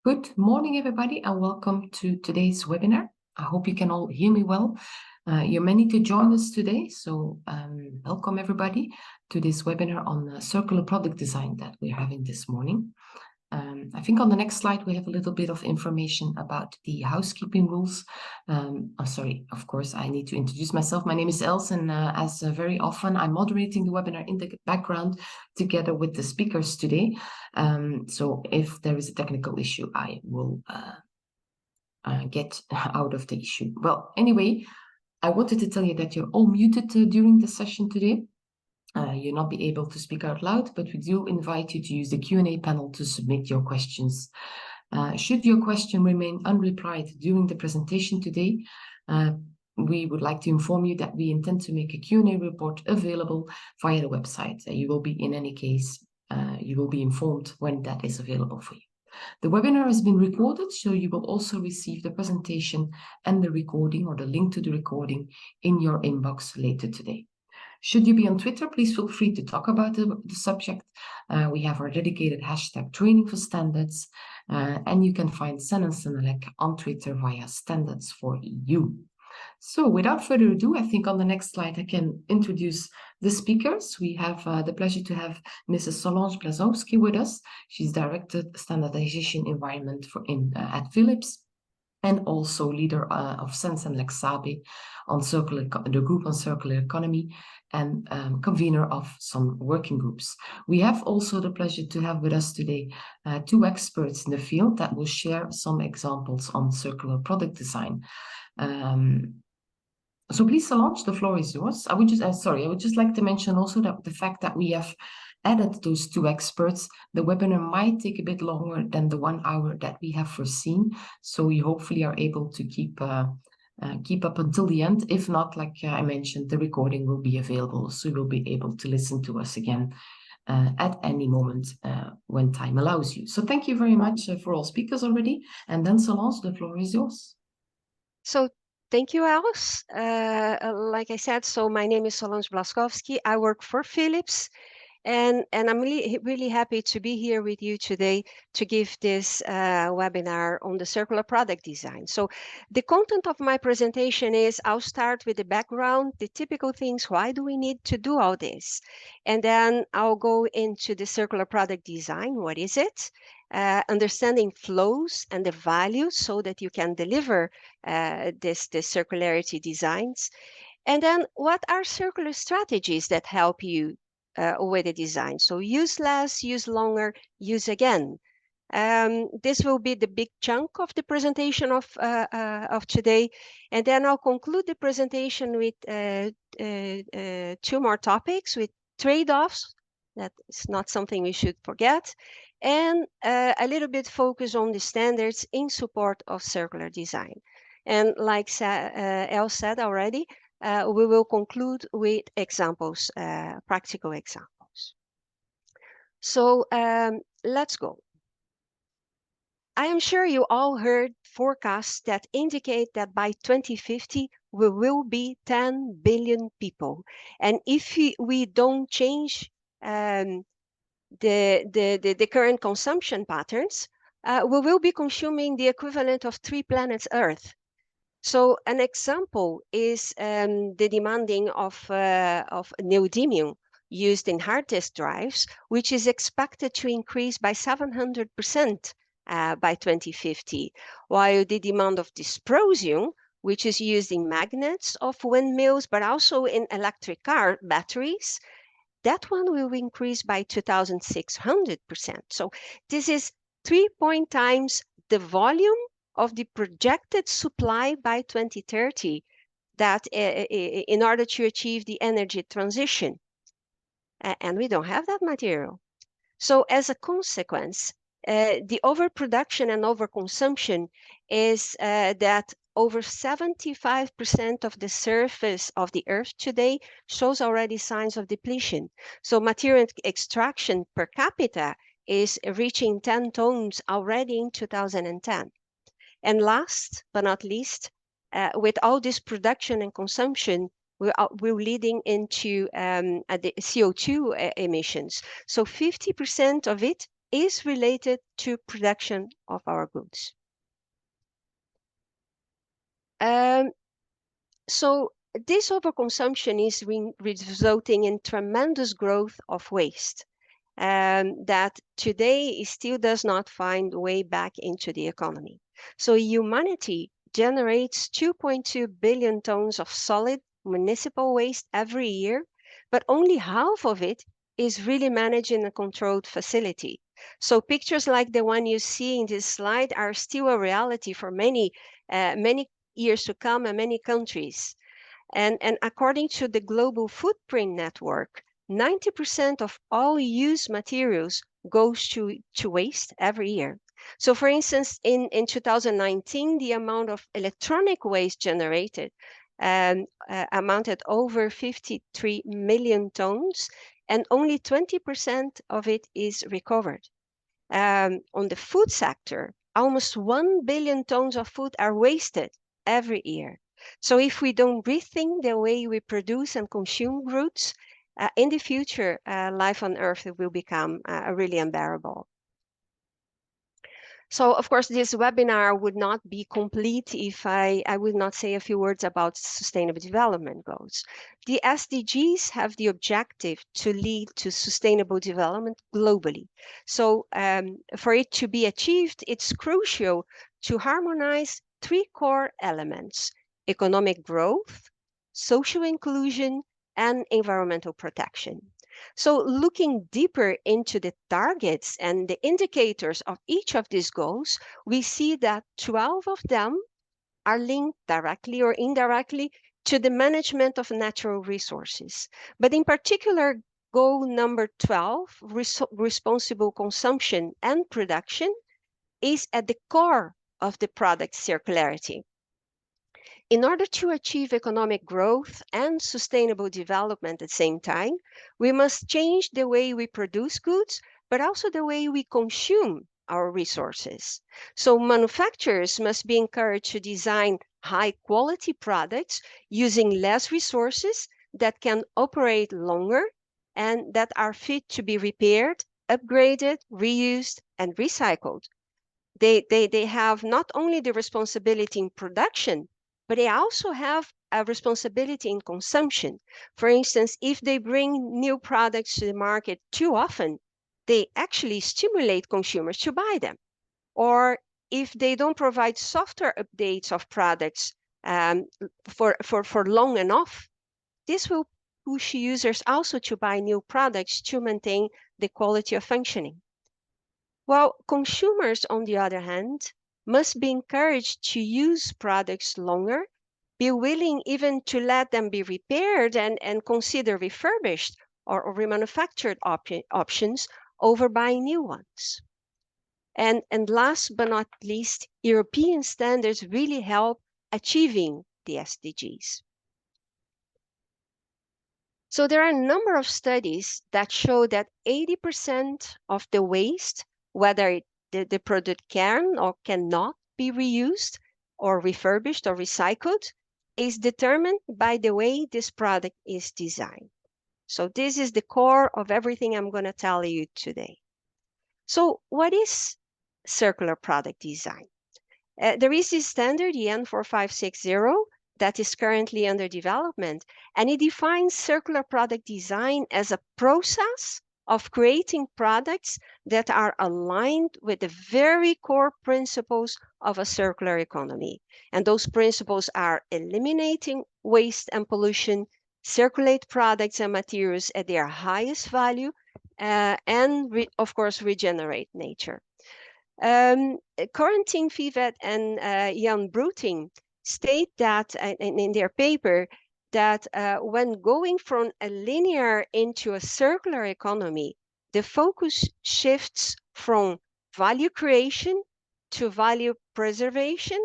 Good morning, everybody, and welcome to today's webinar. I hope you can all hear me well. You're many to join us today, so welcome everybody to this webinar on circular product design that we're having this morning. I think on the next slide we have a little bit of information about the housekeeping rules. Sorry, of course, I need to introduce myself. My name is Els, and as very often, I'm moderating the webinar in the background together with the speakers today. So if there is a technical issue, I will get out of the issue. Well, anyway, I wanted to tell you that you're all muted during the session today. You'll not be able to speak out loud, but we do invite you to use the Q&A panel to submit your questions. Should your question remain unreplied during the presentation today, we would like to inform you that we intend to make a Q&A report available via the website. You will be, in any case, you will be informed when that is available for you. The webinar has been recorded, so you will also receive the presentation and the recording or the link to the recording in your inbox later today. Should you be on Twitter, please feel free to talk about the subject. We have our dedicated hashtag training for standards, and you can find CEN and CENELEC on Twitter via standards for EU. So without further ado, I think on the next slide I can introduce the speakers. We have the pleasure to have Mrs. Solange Blazowski with us. She's Director Standardization Environment at Philips, and also leader of CEN and CENELEC on the group on circular economy, and convener of some working groups. We have also the pleasure to have with us today two experts in the field that will share some examples on circular product design. So please, Solange, the floor is yours. I would just like to mention also that the fact that we have added those two experts, the webinar might take a bit longer than the 1 hour that we have foreseen. So we hopefully are able to keep up until the end. If not, like I mentioned, the recording will be available, so you'll be able to listen to us again at any moment when time allows you. So thank you very much for all speakers already. And then Solange, the floor is yours. So thank you, Els. Like I said, so my name is Solange Blazowski. I work for Philips. And I'm really happy to be here with you today to give this webinar on the circular product design. So the content of my presentation is, I'll start with the background, the typical things, why do we need to do all this? And then I'll go into the circular product design, what is it? Understanding flows and the values so that you can deliver this circularity designs. And then what are circular strategies that help you with the design? So use less, use longer, use again. This will be the big chunk of the presentation of today. And then I'll conclude the presentation with two more topics, with trade-offs. That is not something we should forget. And a little bit focus on the standards in support of circular design. And like El said already, we will conclude with examples, practical examples. So let's go. I am sure you all heard forecasts that indicate that by 2050, we will be 10 billion people. And if we don't change the current consumption patterns, we will be consuming the equivalent of 3 planets Earth. So an example is the demanding of neodymium used in hard disk drives, which is expected to increase by 700% by 2050, while the demand of dysprosium, which is used in magnets of windmills, but also in electric car batteries, that one will increase by 2,600%. So this is 3 times the volume of the projected supply by 2030 that in order to achieve the energy transition. And we don't have that material. So as a consequence, the overproduction and overconsumption is that over 75% of the surface of the Earth today shows already signs of depletion. So material extraction per capita is reaching 10 tons already in 2010. And last but not least, with all this production and consumption, we're leading into the CO2 emissions. So 50% of it is related to production of our goods. So this overconsumption is resulting in tremendous growth of waste that today still does not find a way back into the economy. So humanity generates 2.2 billion tons of solid municipal waste every year, but only half of it is really managed in a controlled facility. So pictures like the one you see in this slide are still a reality for many years to come in many countries. And according to the Global Footprint Network, 90% of all used materials goes to waste every year. So for instance, in 2019, the amount of electronic waste generated amounted over 53 million tons, and only 20% of it is recovered. On the food sector, almost 1 billion tons of food are wasted every year. So if we don't rethink the way we produce and consume goods, in the future, life on Earth will become really unbearable. So, of course, this webinar would not be complete if I would not say a few words about Sustainable Development Goals. The SDGs have the objective to lead to sustainable development globally. So, for it to be achieved, it's crucial to harmonize three core elements: economic growth, social inclusion, and environmental protection. So looking deeper into the targets and the indicators of each of these goals, we see that 12 of them are linked directly or indirectly to the management of natural resources. But in particular, goal number 12, responsible consumption and production, is at the core of the product circularity. In order to achieve economic growth and sustainable development at the same time, we must change the way we produce goods, but also the way we consume our resources. So manufacturers must be encouraged to design high-quality products using less resources that can operate longer and that are fit to be repaired, upgraded, reused, and recycled. They have not only the responsibility in production, but they also have a responsibility in consumption. For instance, if they bring new products to the market too often, they actually stimulate consumers to buy them. Or if they don't provide software updates of products for long enough, this will push users also to buy new products to maintain the quality of functioning. While consumers, on the other hand, must be encouraged to use products longer, be willing even to let them be repaired and consider refurbished or remanufactured options over buying new ones. And last but not least, European standards really help achieving the SDGs. So there are a number of studies that show that 80% of the waste, whether the product can or cannot be reused or refurbished or recycled, is determined by the way this product is designed. So this is the core of everything I'm going to tell you today. So what is circular product design? There is this standard, EN 4560, that is currently under development, and it defines circular product design as a process of creating products that are aligned with the very core principles of a circular economy. And those principles are eliminating waste and pollution, circulate products and materials at their highest value, and of course, regenerate nature. Corentin Vivet and Jan Bruting state that in their paper that when going from a linear into a circular economy, the focus shifts from value creation to value preservation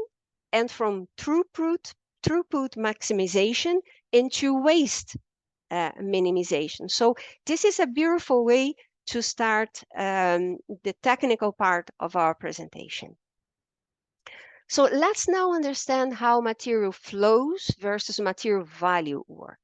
and from throughput maximization into waste minimization. So this is a beautiful way to start the technical part of our presentation. So let's now understand how material flows versus material value work.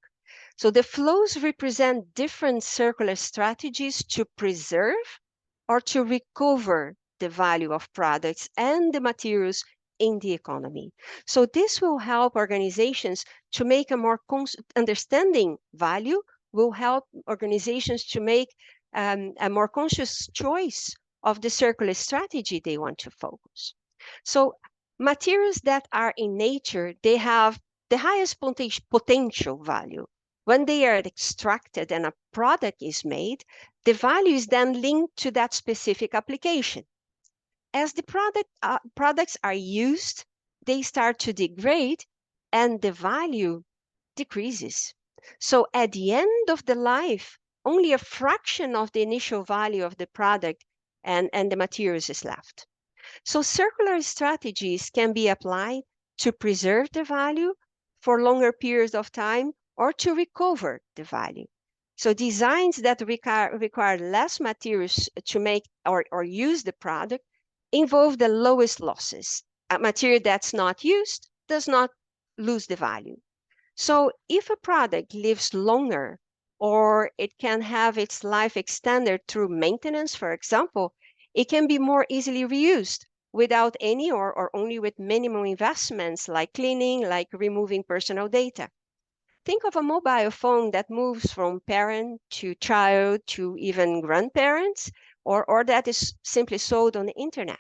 So the flows represent different circular strategies to preserve or to recover the value of products and the materials in the economy. So this will help organizations to make a more understanding value, will help organizations to make a more conscious choice of the circular strategy they want to focus. So materials that are in nature, they have the highest potential value. When they are extracted and a product is made, the value is then linked to that specific application. As the products are used, they start to degrade and the value decreases. So at the end of the life, only a fraction of the initial value of the product and the materials is left. So circular strategies can be applied to preserve the value for longer periods of time or to recover the value. So designs that require less materials to make or use the product involve the lowest losses. A material that's not used does not lose the value. So if a product lives longer or it can have its life extended through maintenance, for example, it can be more easily reused without any or only with minimum investments like cleaning, like removing personal data. Think of a mobile phone that moves from parent to child to even grandparents, or that is simply sold on the internet.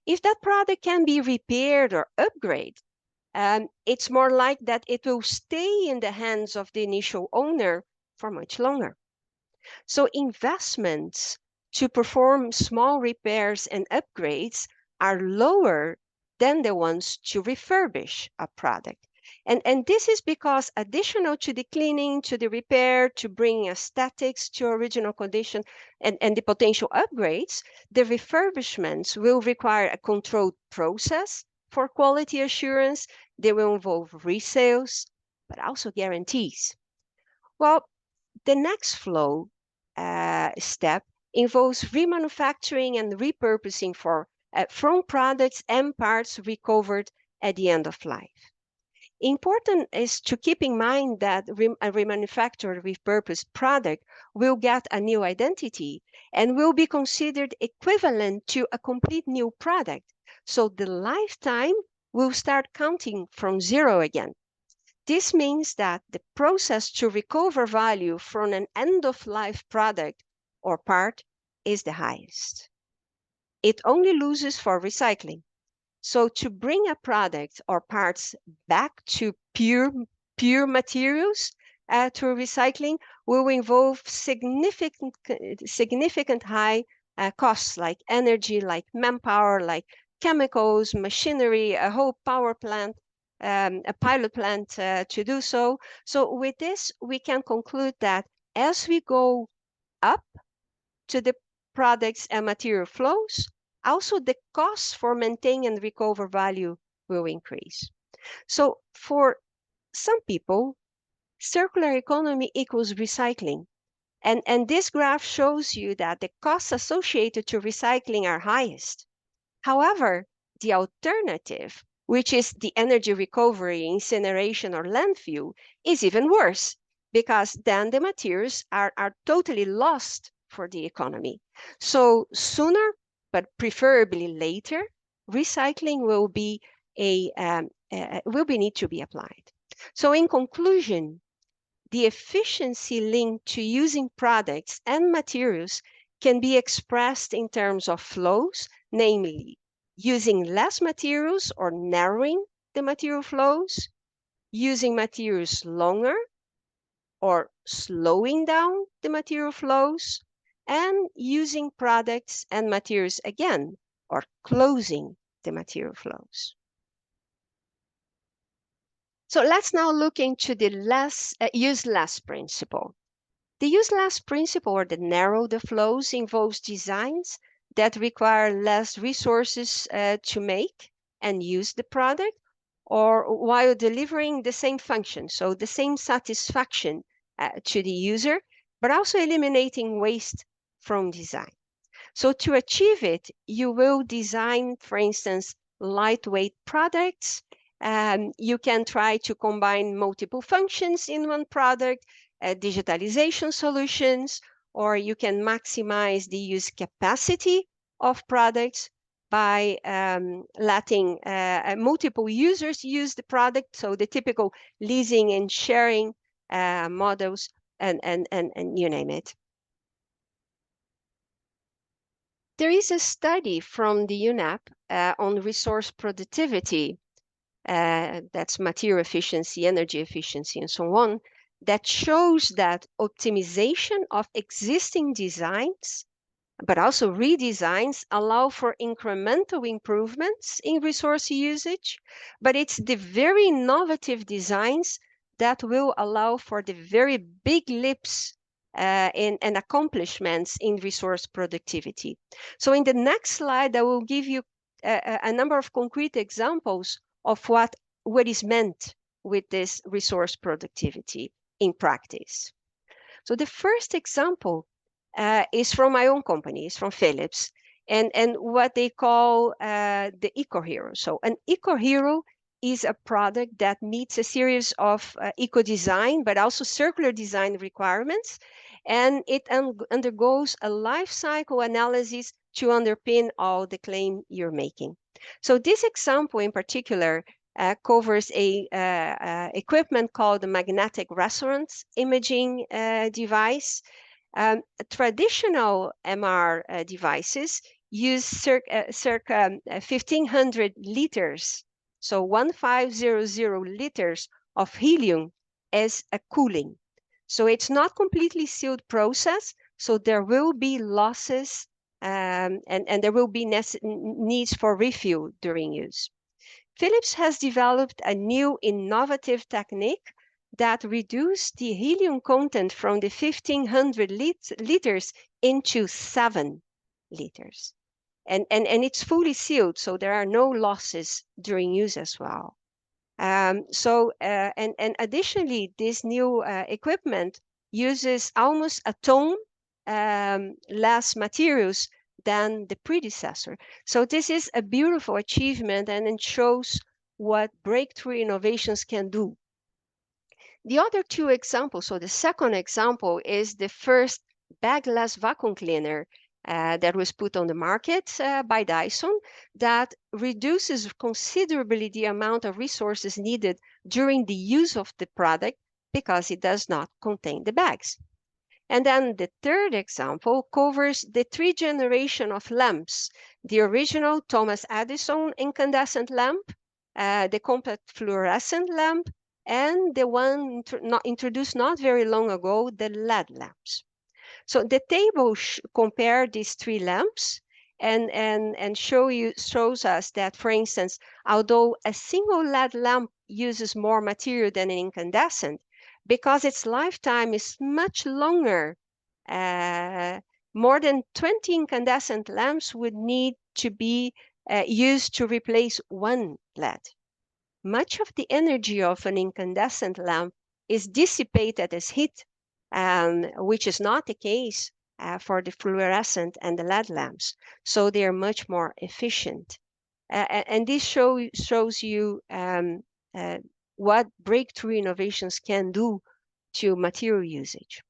If that product can be repaired or upgraded, it's more likely that it will stay in the hands of the initial owner for much longer. So investments to perform small repairs and upgrades are lower than the ones to refurbish a product. And this is because additional to the cleaning, to the repair, to bring aesthetics to original condition and the potential upgrades, the refurbishments will require a controlled process for quality assurance. They will involve resales, but also guarantees. Well, the next flow step involves remanufacturing and repurposing from products and parts recovered at the end of life. Important is to keep in mind that a remanufactured, repurposed product will get a new identity and will be considered equivalent to a complete new product. So the lifetime will start counting from zero again. This means that the process to recover value from an end-of-life product or part is the highest. It only loses for recycling. So to bring a product or parts back to pure materials through recycling will involve significant high costs like energy, like manpower, like chemicals, machinery, a whole power plant, a pilot plant to do so. So with this, we can conclude that as we go up to the products and material flows, also the costs for maintaining and recover value will increase. So for some people, circular economy equals recycling. And this graph shows you that the costs associated to recycling are highest. However, the alternative, which is the energy recovery, incineration, or landfill, is even worse because then the materials are totally lost for the economy. So sooner, but preferably later, recycling will need to be applied. So in conclusion, the efficiency linked to using products and materials can be expressed in terms of flows, namely using less materials or narrowing the material flows, using materials longer or slowing down the material flows, and using products and materials again, or closing the material flows. So let's now look into the use less principle. The use less principle, or the narrow the flows, involves designs that require less resources to make and use the product, or while delivering the same function, so the same satisfaction to the user, but also eliminating waste from design. So to achieve it, you will design, for instance, lightweight products. You can try to combine multiple functions in one product, digitalization solutions, or you can maximize the use capacity of products by letting multiple users use the product. So the typical leasing and sharing models, and you name it. There is a study from the UNEP on resource productivity, that's material efficiency, energy efficiency, and so on, that shows that optimization of existing designs, but also redesigns, allow for incremental improvements in resource usage, but it's the very innovative designs that will allow for the very big leaps and accomplishments in resource productivity. So in the next slide, I will give you a number of concrete examples of what is meant with this resource productivity in practice. So the first example is from my own company, it's from Philips, and what they call the eco-hero. So an eco-hero is a product that meets a series of eco-design, but also circular design requirements, and it undergoes a life cycle analysis to underpin all the claim you're making. So this example in particular covers a equipment called the magnetic resonance imaging device. Traditional MR devices use circa 1,500 liters, so 1,500 liters of helium as a cooling. So it's not completely sealed process, so there will be losses and there will be needs for refuel during use. Philips has developed a new innovative technique that reduced the helium content from the 1,500 liters into 7 liters. And it's fully sealed, so there are no losses during use as well. And additionally, this new equipment uses almost a ton less materials than the predecessor. So this is a beautiful achievement, and it shows what breakthrough innovations can do. The other two examples, so the second example is the first bagless vacuum cleaner that was put on the market by Dyson, that reduces considerably the amount of resources needed during the use of the product because it does not contain the bags. And then the third example covers the 3 generation of lamps: the original Thomas Edison incandescent lamp, the compact fluorescent lamp, and the one introduced not very long ago, the LED lamps. So the table compare these 3 lamps and shows us that, for instance, although a single LED lamp uses more material than an incandescent, because its lifetime is much longer, more than 20 incandescent lamps would need to be used to replace 1 LED. Much of the energy of an incandescent lamp is dissipated as heat, which is not the case for the fluorescent and the LED lamps. So they are much more efficient. And this shows you what breakthrough innovations can do to material usage.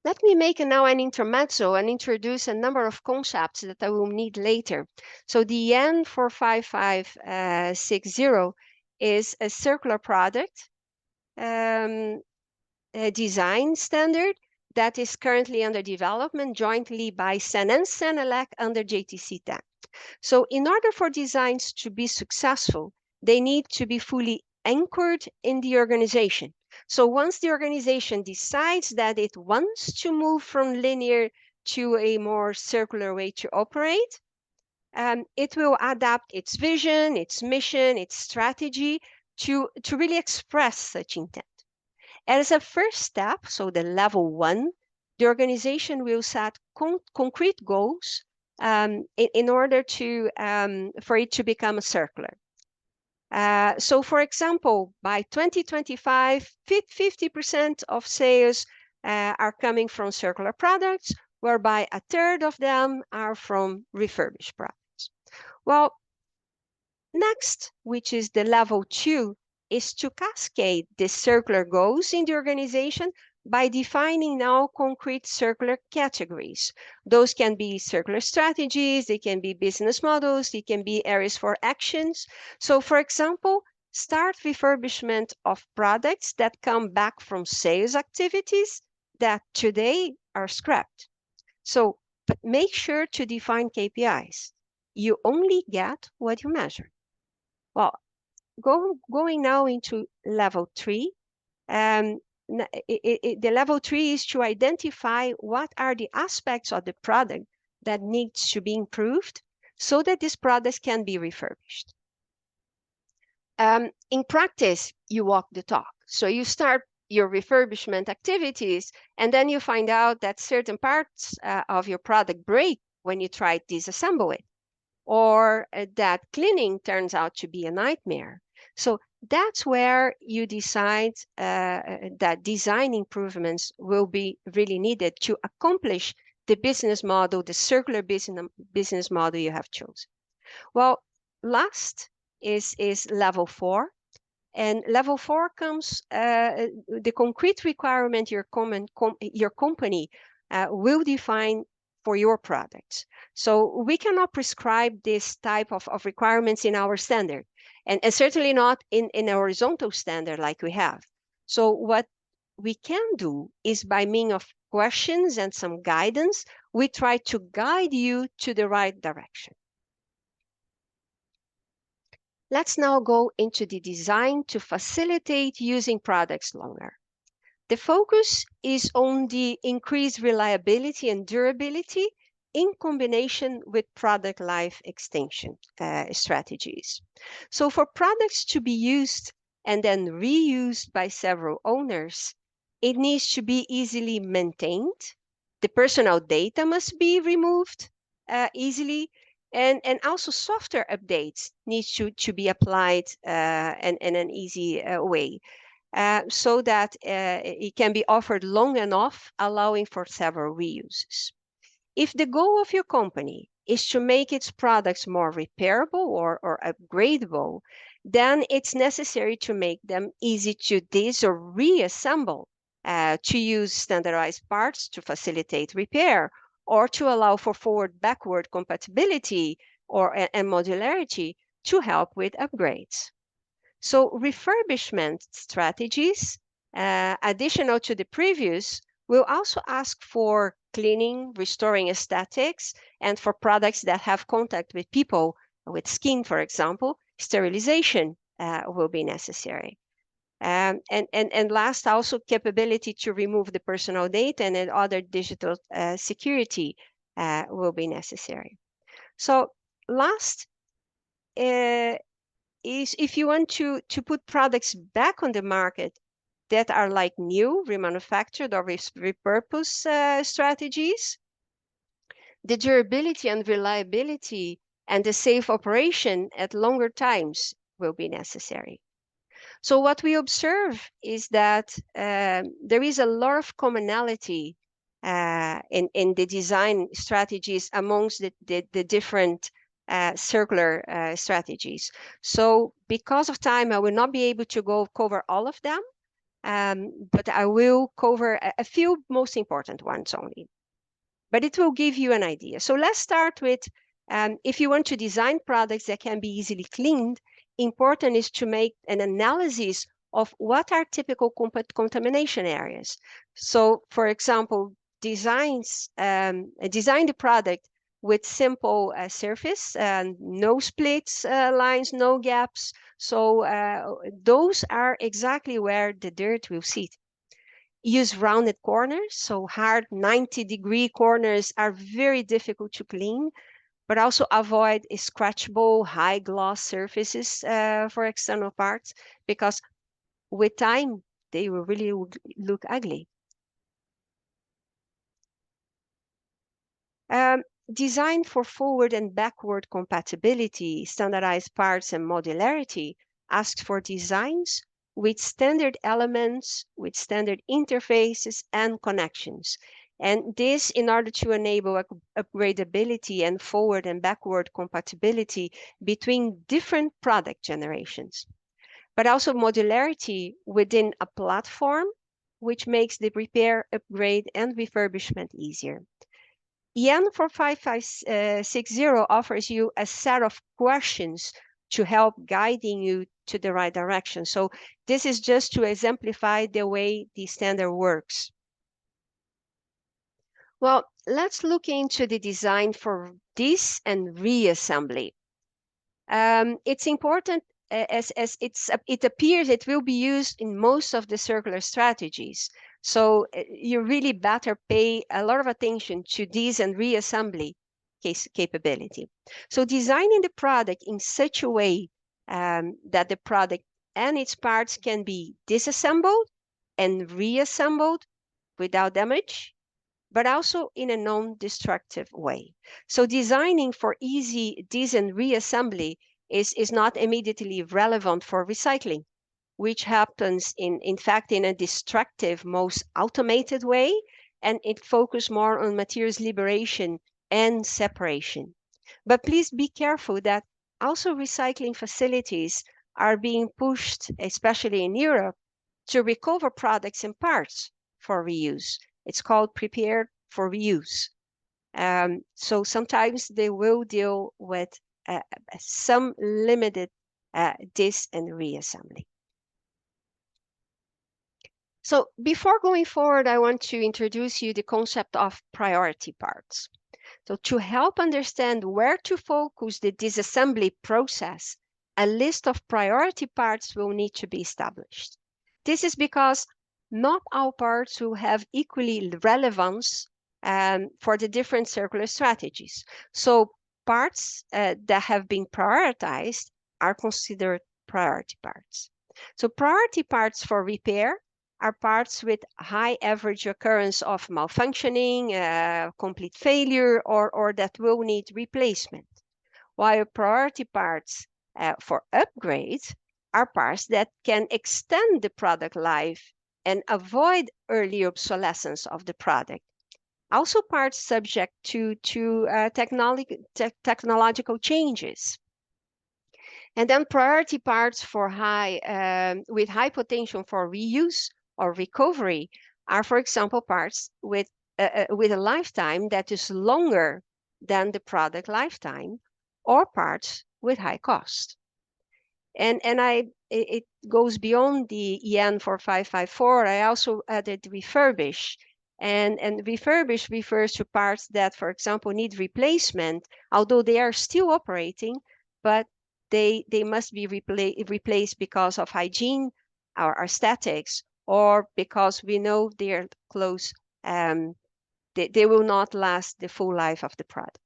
Let me make now an intermezzo and introduce a number of concepts that I will need later. So the EN 45560 is a circular product design standard that is currently under development jointly by CEN and CENELEC under JTC 10. So in order for designs to be successful, they need to be fully anchored in the organization. So once the organization decides that it wants to move from linear to a more circular way to operate, it will adapt its vision, its mission, its strategy to really express such intent. As a first step, so the level 1, the organization will set concrete goals in order to for it to become a circular. So for example, by 2025, 50% of sales are coming from circular products, whereby a third of them are from refurbished products. Well, next, which is the level 2, is to cascade the circular goals in the organization by defining now concrete circular categories. Those can be circular strategies, they can be business models, they can be areas for actions. So for example, start refurbishment of products that come back from sales activities that today are scrapped. So, but make sure to define KPIs. You only get what you measure. Well, going now into level 3, the level 3 is to identify what are the aspects of the product that needs to be improved so that this product can be refurbished. In practice, you walk the talk. So you start your refurbishment activities, and then you find out that certain parts of your product break when you try to disassemble it, or that cleaning turns out to be a nightmare. So that's where you decide that design improvements will be really needed to accomplish the business model, the circular business model you have chosen. Well, last is level 4. And level 4 comes the concrete requirement your company will define for your products. So we cannot prescribe this type of requirements in our standard, and certainly not in a horizontal standard like we have. So what we can do is, by means of questions and some guidance, we try to guide you to the right direction. Let's now go into the design to facilitate using products longer. The focus is on the increased reliability and durability in combination with product life extension strategies. So for products to be used and then reused by several owners, it needs to be easily maintained. The personal data must be removed easily, and also software updates needs to be applied in an easy way. So that it can be offered long enough, allowing for several reuses. If the goal of your company is to make its products more repairable or upgradable, then it's necessary to make them easy to dis or reassemble, to use standardized parts to facilitate repair, or to allow for forward-backward compatibility and modularity to help with upgrades. So refurbishment strategies, additional to the previous, will also ask for cleaning, restoring aesthetics, and for products that have contact with people, with skin, for example, sterilization will be necessary. And last, also capability to remove the personal data and other digital security will be necessary. So last, is if you want to put products back on the market that are like new, remanufactured or repurposed strategies, the durability and reliability and the safe operation at longer times will be necessary. So what we observe is that there is a lot of commonality in the design strategies amongst the different circular strategies. So because of time, I will not be able to cover all of them, but I will cover a few most important ones only. But it will give you an idea. So let's start with, if you want to design products that can be easily cleaned, important is to make an analysis of what are typical contamination areas. So for example, design the product with simple surface, no splits lines, no gaps. So those are exactly where the dirt will sit. Use rounded corners, so hard 90-degree corners are very difficult to clean, but also avoid scratchable high gloss surfaces for external parts, because with time, they will really look ugly. Design for forward and backward compatibility, standardized parts and modularity asks for designs with standard elements, with standard interfaces and connections. And this in order to enable upgradability and forward and backward compatibility between different product generations. But also modularity within a platform which makes the repair, upgrade, and refurbishment easier. EN 4560 offers you a set of questions to help guiding you to the right direction. So this is just to exemplify the way the standard works. Well, let's look into the design for dis and reassembly. It's important as it appears it will be used in most of the circular strategies. So you really better pay a lot of attention to dis and reassembly capability. So designing the product in such a way that the product and its parts can be disassembled and reassembled without damage, but also in a non-destructive way. So designing for easy dis and reassembly is not immediately relevant for recycling, which happens in fact in a destructive, most automated way, and it focuses more on materials liberation and separation. But please be careful that also recycling facilities are being pushed, especially in Europe, to recover products and parts for reuse. It's called prepared for reuse. So sometimes they will deal with some limited dis and reassembly. So before going forward, I want to introduce you the concept of priority parts. So to help understand where to focus the disassembly process, a list of priority parts will need to be established. This is because not all parts will have equally relevance for the different circular strategies. So parts that have been prioritized are considered priority parts. So priority parts for repair are parts with high average occurrence of malfunctioning, complete failure, or that will need replacement. While priority parts for upgrades are parts that can extend the product life and avoid early obsolescence of the product. Also parts subject to technological changes. And then priority parts for with high potential for reuse or recovery are, for example, parts with a lifetime that is longer than the product lifetime, or parts with high cost. And it goes beyond the EN 4554. I also added refurbish. And refurbish refers to parts that, for example, need replacement, although they are still operating, but they must be replaced because of hygiene or aesthetics, or because we know they're close, they will not last the full life of the product.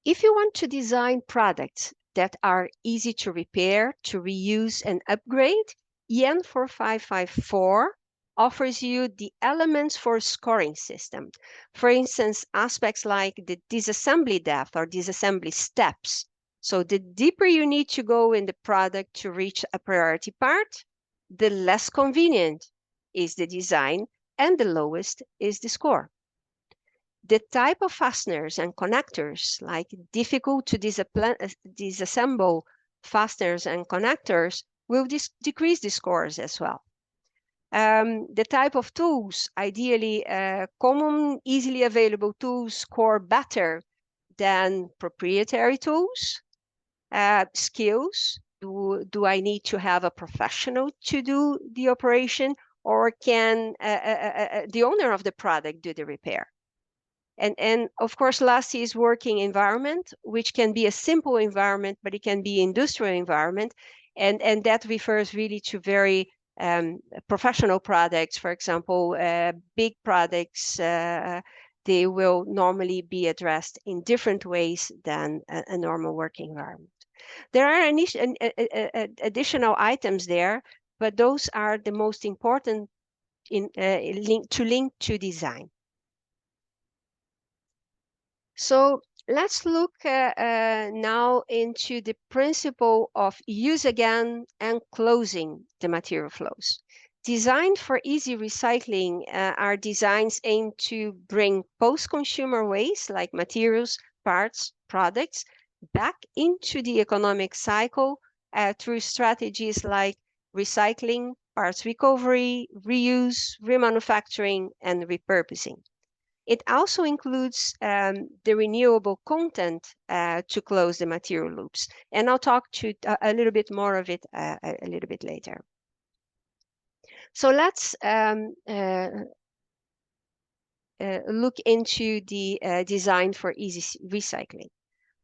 If you want to design products that are easy to repair, to reuse, and upgrade, EN 4554 offers you the elements for a scoring system. For instance, aspects like the disassembly depth or disassembly steps. So the deeper you need to go in the product to reach a priority part, the less convenient is the design and the lowest is the score. The type of fasteners and connectors, like difficult to disassemble fasteners and connectors, will decrease the scores as well. The type of tools, ideally common, easily available tools, score better than proprietary tools. Skills, do I need to have a professional to do the operation, or can the owner of the product do the repair? And of course, last is working environment, which can be a simple environment, but it can be industrial environment. And that refers really to very professional products. For example, big products, they will normally be addressed in different ways than a normal working environment. There are additional items there, but those are the most important link to design. So let's look now into the principle of use again and closing the material flows. Designed for easy recycling are designs aimed to bring post-consumer waste like materials, parts, products back into the economic cycle through strategies like recycling, parts recovery, reuse, remanufacturing, and repurposing. It also includes the renewable content to close the material loops. And I'll talk to a little bit more of it a little bit later. So let's look into the design for easy recycling.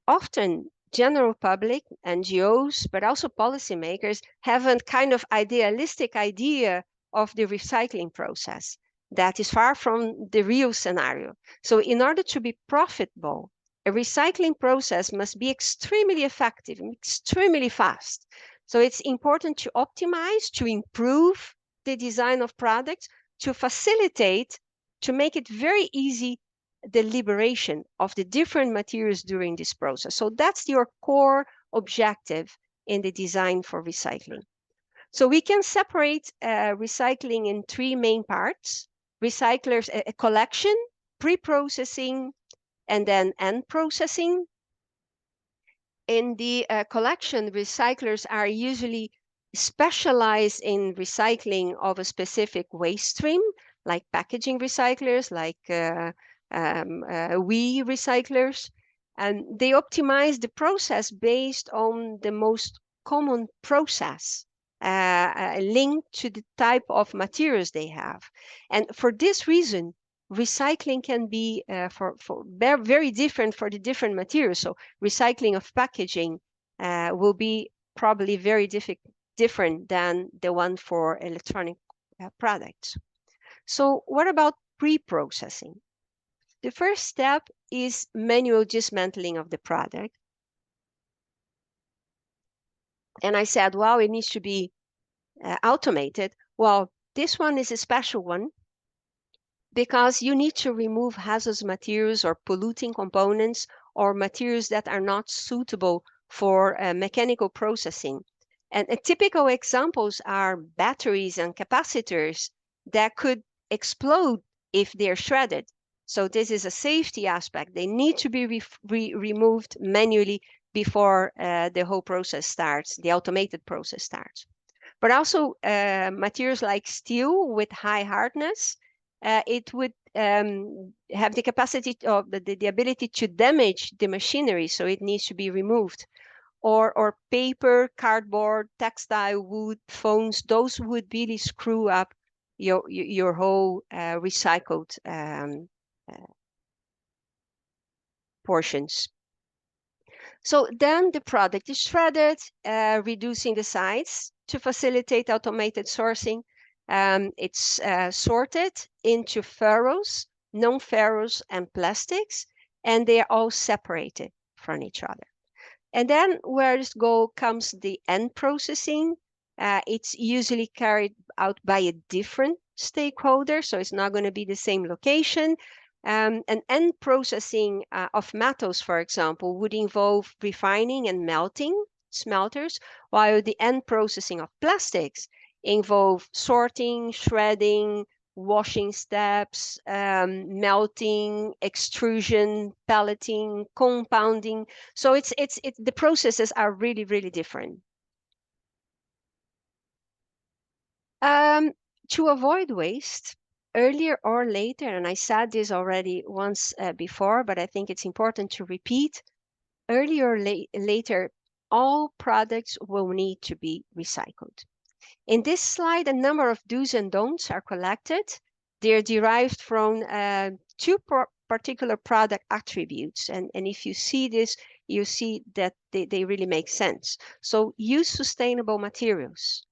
Often, general public, NGOs, but also policymakers have a kind of idealistic idea of the recycling process that is far from the real scenario. So in order to be profitable, a recycling process must be extremely effective and extremely fast. So it's important to optimize, to improve the design of products, to facilitate, to make it very easy the liberation of the different materials during this process. So that's your core objective in the design for recycling. So we can separate recycling in three main parts: recyclers, a collection, pre-processing, and then end processing. In the collection, recyclers are usually specialized in recycling of a specific waste stream, like packaging recyclers, like WE recyclers, and they optimize the process based on the most common process linked to the type of materials they have. And for this reason, recycling can be very different for the different materials. So recycling of packaging will be probably very different than the one for electronic products. So what about pre-processing? The first step is manual dismantling of the product. And I said, well, it needs to be automated. Well, this one is a special one because you need to remove hazardous materials or polluting components or materials that are not suitable for mechanical processing. And typical examples are batteries and capacitors that could explode if they're shredded. So this is a safety aspect. They need to be removed manually before the whole process starts, the automated process starts. But also materials like steel with high hardness, it would have the capacity of the ability to damage the machinery, so it needs to be removed. Or paper, cardboard, textile, wood, phones, those would really screw up your whole recycled portions. So then the product is shredded, reducing the size to facilitate automated sourcing. It's sorted into ferrous, non-ferrous, and plastics, and they are all separated from each other. And then where this comes the end processing. It's usually carried out by a different stakeholder, so it's not going to be the same location. An end processing of metals, for example, would involve refining and melting smelters, while the end processing of plastics involve sorting, shredding, washing steps, melting, extrusion, pelleting, compounding. So the processes are really, really different. To avoid waste, earlier or later, and I said this already once before, but I think it's important to repeat, earlier or later, all products will need to be recycled. In this slide, a number of do's and don'ts are collected. They're derived from two particular product attributes. And if you see this, you see that they really make sense. So use sustainable materials.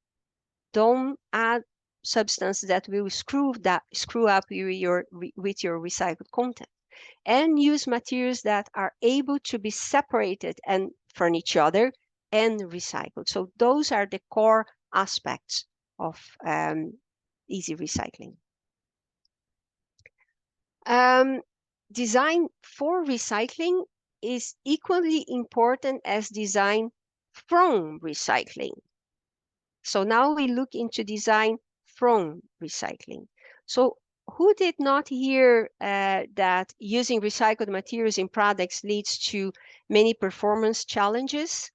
Don't add substances that will screw up with your recycled content. And use materials that are able to be separated and from each other and recycled. So those are the core aspects of easy recycling. Design for recycling is equally important as design from recycling. So now we look into design from recycling. So who did not hear that using recycled materials in products leads to many performance challenges?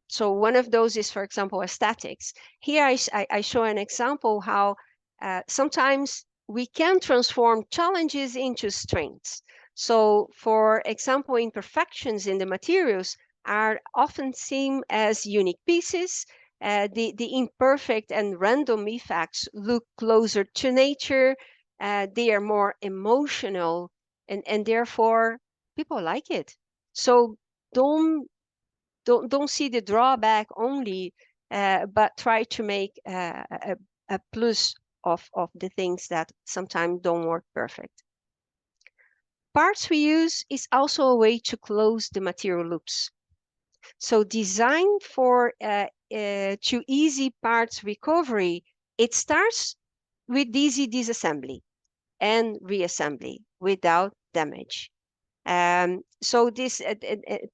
So one of those is, for example, aesthetics. Here I show an example how sometimes we can transform challenges into strengths. So for example, imperfections in the materials are often seen as unique pieces. The imperfect and random effects look closer to nature. They are more emotional, and therefore people like it. So don't don't see the drawback only, but try to make a plus of the things that sometimes don't work perfect. Parts reuse is also a way to close the material loops. So designed for to easy parts recovery, it starts with easy disassembly and reassembly without damage. So these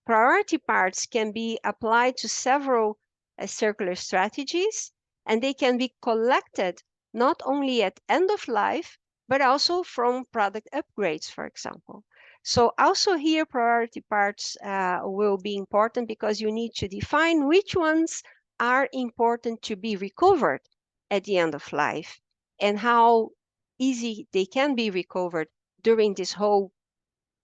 priority parts can be applied to several circular strategies, and they can be collected not only at end of life, but also from product upgrades, for example. So also here, priority parts will be important because you need to define which ones are important to be recovered at the end of life and how easy they can be recovered during this whole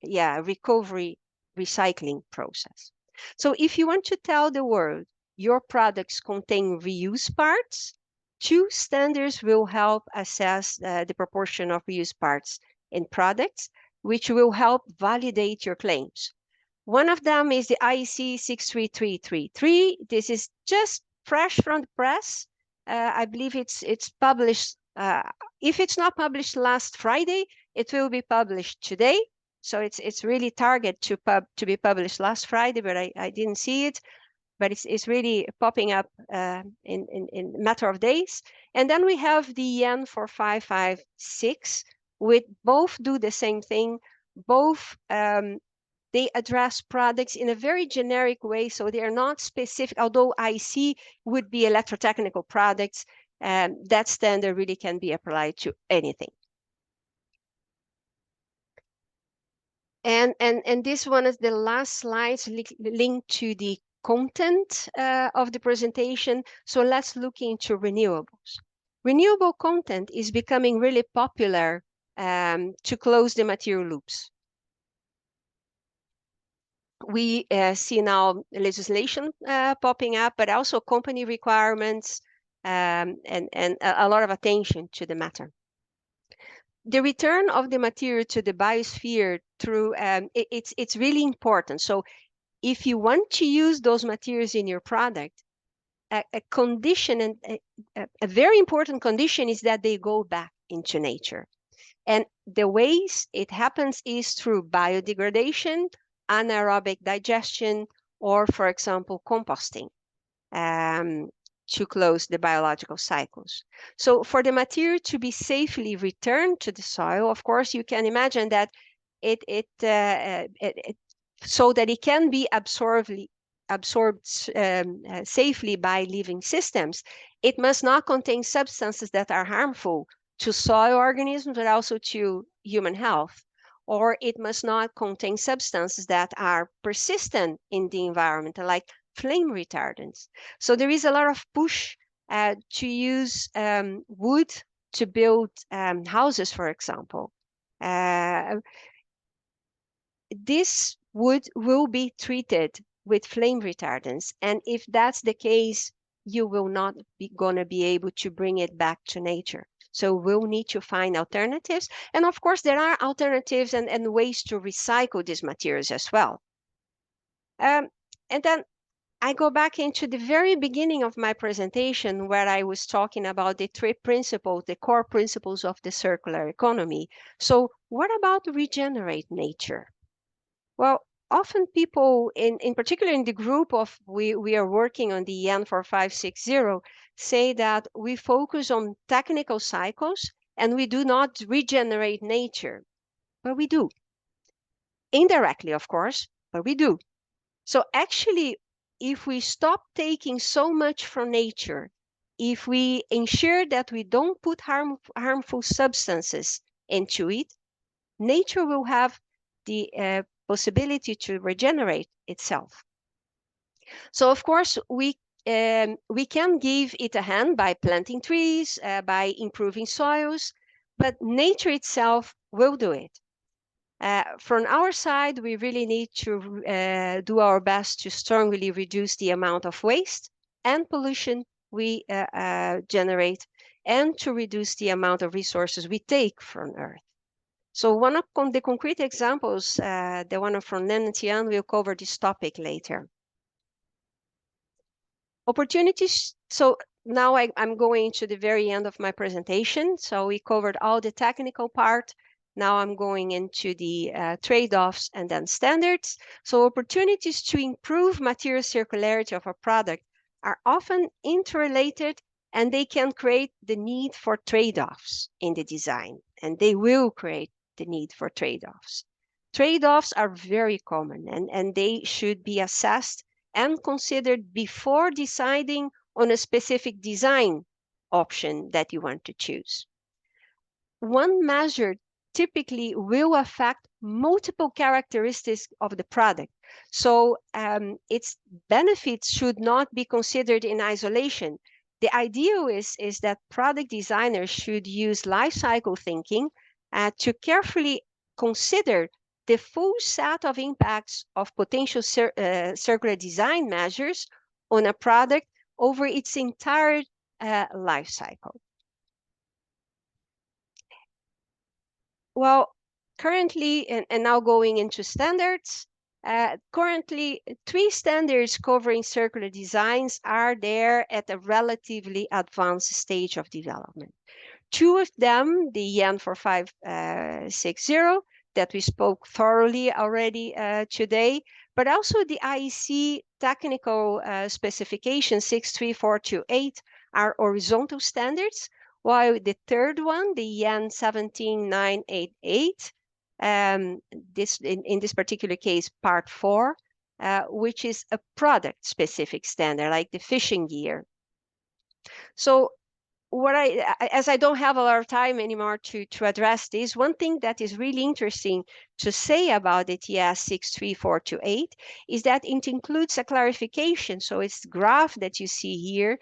recovery recycling process. So if you want to tell the world your products contain reuse parts, two standards will help assess the proportion of reused parts in products, which will help validate your claims. One of them is the IEC 63333. This is just fresh from the press. I believe it's published. If it's not published last Friday, it will be published today. So it's really target to be published last Friday, but I didn't see it. But it's really popping up in a matter of days. And then we have the EN 4556, which both do the same thing. Both they address products in a very generic way, so they are not specific. Although IC would be electrotechnical products, that standard really can be applied to anything. And this one is the last slides linked to the content of the presentation. So let's look into renewables. Renewable content is becoming really popular to close the material loops. We see now legislation popping up, but also company requirements and a lot of attention to the matter. The return of the material to the biosphere through, it's really important. So if you want to use those materials in your product, a condition, and a very important condition is that they go back into nature. And the ways it happens is through biodegradation, anaerobic digestion, or, for example, composting to close the biological cycles. So for the material to be safely returned to the soil, of course, you can imagine that so that it can be absorbed safely by living systems, it must not contain substances that are harmful to soil organisms, but also to human health. Or it must not contain substances that are persistent in the environment, like flame retardants. So there is a lot of push to use wood to build houses, for example. This wood will be treated with flame retardants. And if that's the case, you will not be gonna be able to bring it back to nature. So we'll need to find alternatives. And of course, there are alternatives and ways to recycle these materials as well. And then I go back into the very beginning of my presentation where I was talking about the three principles, the core principles of the circular economy. So what about regenerate nature? Well, often people, in particular in the group of we are working on the EN 4560, say that we focus on technical cycles and we do not regenerate nature. But we do. Indirectly, of course, but we do. So actually, if we stop taking so much from nature, if we ensure that we don't put harmful substances into it, nature will have the possibility to regenerate itself. So of course, we can give it a hand by planting trees, by improving soils, but nature itself will do it. From our side, we really need to do our best to strongly reduce the amount of waste and pollution we generate, and to reduce the amount of resources we take from Earth. So one of the concrete examples, the one from CEN and CENELEC, will cover this topic later. Opportunities. So now I'm going to the very end of my presentation. So we covered all the technical part. Now I'm going into the trade-offs and then standards. So opportunities to improve material circularity of a product are often interrelated, and they can create the need for trade-offs in the design, and they will create the need for trade-offs. Trade-offs are very common, and they should be assessed and considered before deciding on a specific design option that you want to choose. One measure typically will affect multiple characteristics of the product. So its benefits should not be considered in isolation. The ideal is that product designers should use life cycle thinking to carefully consider the full set of impacts of potential circular design measures on a product over its entire life cycle. Well, currently, and now going into standards, currently 3 standards covering circular designs are there at a relatively advanced stage of development. 2 of them, the EN 4560, that we spoke thoroughly already today, but also the IEC technical specification 63428 are horizontal standards, while the third one, the EN 17988, this in this particular case, part 4, which is a product-specific standard, like the fishing gear. So what as I don't have a lot of time anymore to address this, one thing that is really interesting to say about the TS 63428 is that it includes a clarification. So it's the graph that you see here,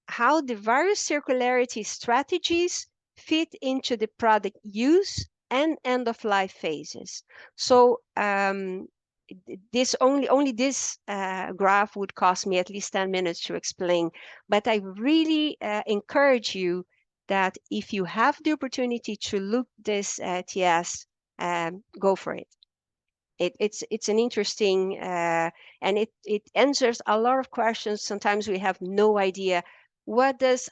how the various circularity strategies fit into the product use and end-of-life phases. So this only this graph would cost me at least 10 minutes to explain, but I really encourage you that if you have the opportunity to look this TS, go for it. It's an interesting and it answers a lot of questions. Sometimes we have no idea how does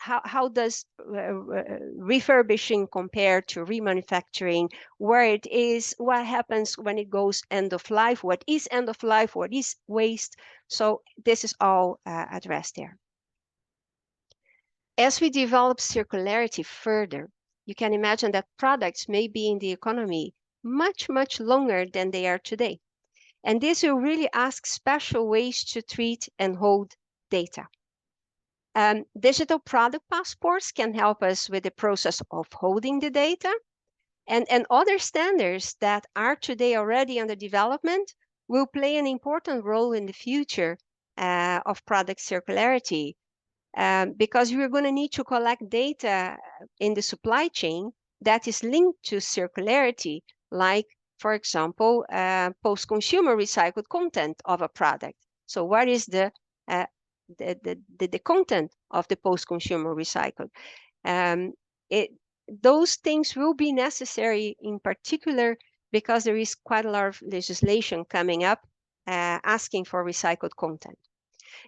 refurbishing compare to remanufacturing, where it is, what happens when it goes end of life, what is end of life, what is waste. So this is all addressed there. As we develop circularity further, you can imagine that products may be in the economy much longer than they are today. And this will really ask special ways to treat and hold data. Digital product passports can help us with the process of holding the data, and other standards that are today already under development will play an important role in the future of product circularity, because we're going to need to collect data in the supply chain that is linked to circularity, like, for example, post-consumer recycled content of a product. So what is the content of the post-consumer recycled? Those things will be necessary, in particular because there is quite a lot of legislation coming up asking for recycled content.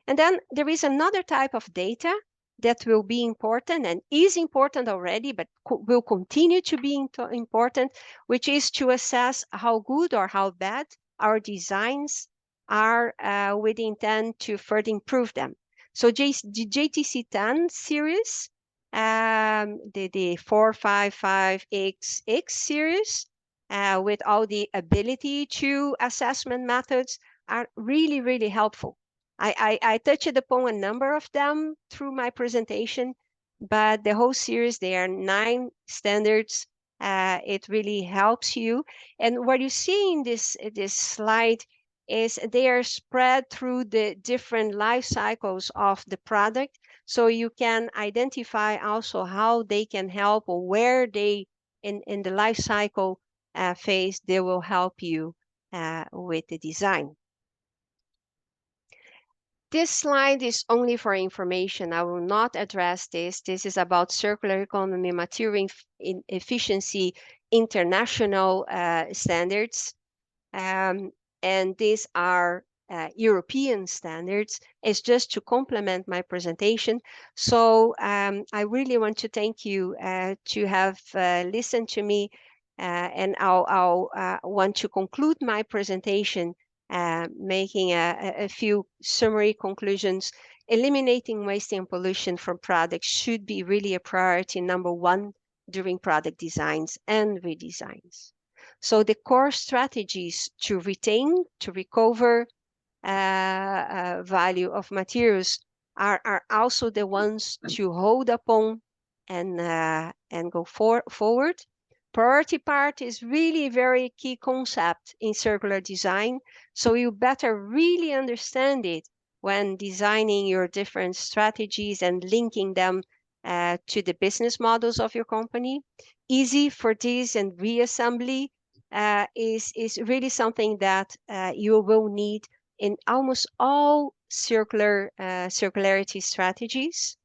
And then there is another type of data that will be important and is important already, but will continue to be important, which is to assess how good or how bad our designs are with the intent to further improve them. So the JTC10 series, the 455XX series, with all the ability to assessment methods are really helpful. I touched upon a number of them through my presentation, but the whole series, there are 9 standards. It really helps you. And what you see in this slide is they are spread through the different life cycles of the product. So you can identify also how they can help, or where they in the life cycle phase they will help you with the design. This slide is only for information. I will not address this. This is about circular economy, material efficiency, international standards. And these are European standards. It's just to complement my presentation. So I really want to thank you to have listened to me, and I'll want to conclude my presentation making a few summary conclusions. Eliminating waste and pollution from products should be really a priority #1 during product designs and redesigns. So the core strategies to retain, to recover value of materials are also the ones to hold upon and go forward. Priority part is really a very key concept in circular design. So you better really understand it when designing your different strategies and linking them to the business models of your company. Easy for this and reassembly is really something that you will need in almost all circularity strategies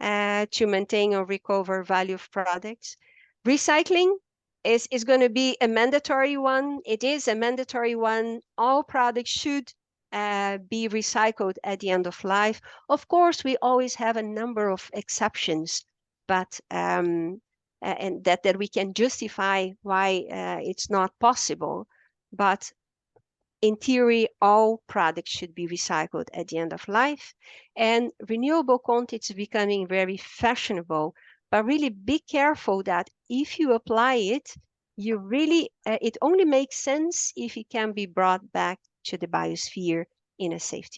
to maintain or recover value of products. Recycling is going to be a mandatory one. It is a mandatory one. All products should be recycled at the end of life. Of course, we always have a number of exceptions, but and that we can justify why it's not possible. But in theory, all products should be recycled at the end of life. And renewable content is becoming very fashionable, but really be careful that if you apply it, you really, it only makes sense if it can be brought back to the biosphere in a safe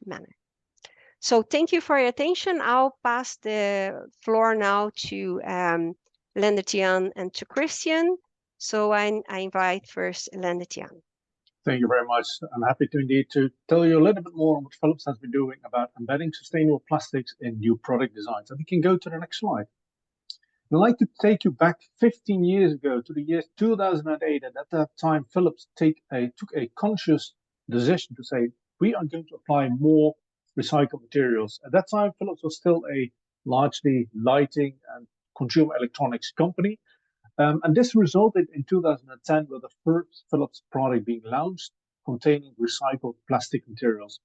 manner. So thank you for your attention. I'll pass the floor now to Lennart-Jan and to Christian. So I invite first Lennart-Jan. Thank you very much. I'm happy to indeed to tell you a little bit more on what Philips has been doing about embedding sustainable plastics in new product designs. And we can go to the next slide. I'd like to take you back 15 years ago to the year 2008. And at that time, Philips took a conscious decision to say, we are going to apply more recycled materials. At that time, Philips was still a largely lighting and consumer electronics company. And this resulted in 2010 with the first Philips product being launched containing recycled plastic materials.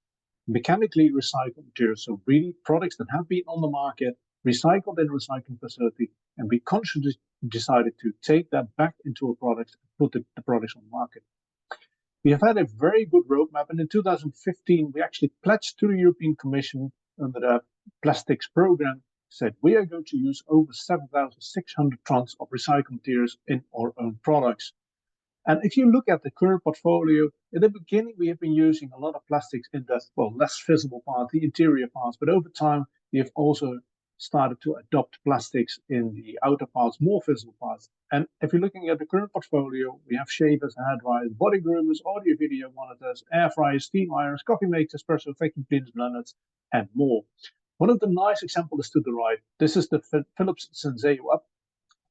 Mechanically recycled materials, so really products that have been on the market, recycled in a recycling facility, and we consciously decided to take that back into a product and put the products on the market. We have had a very good roadmap, and in 2015 we actually pledged to the European Commission under the plastics program, said we are going to use over 7,600 tons of recycled materials in our own products. And if you look at the current portfolio, in the beginning we have been using a lot of plastics in the less visible part, the interior parts, but over time we have also started to adopt plastics in the outer parts, more visible parts. And if you're looking at the current portfolio, we have shavers, hair dryers, body groomers, audio video monitors, air fryers, steam irons, coffee makers, espresso, vacuum cleaners, blenders, and more. One of the nice examples is to the right. This is the Philips Senseo Up.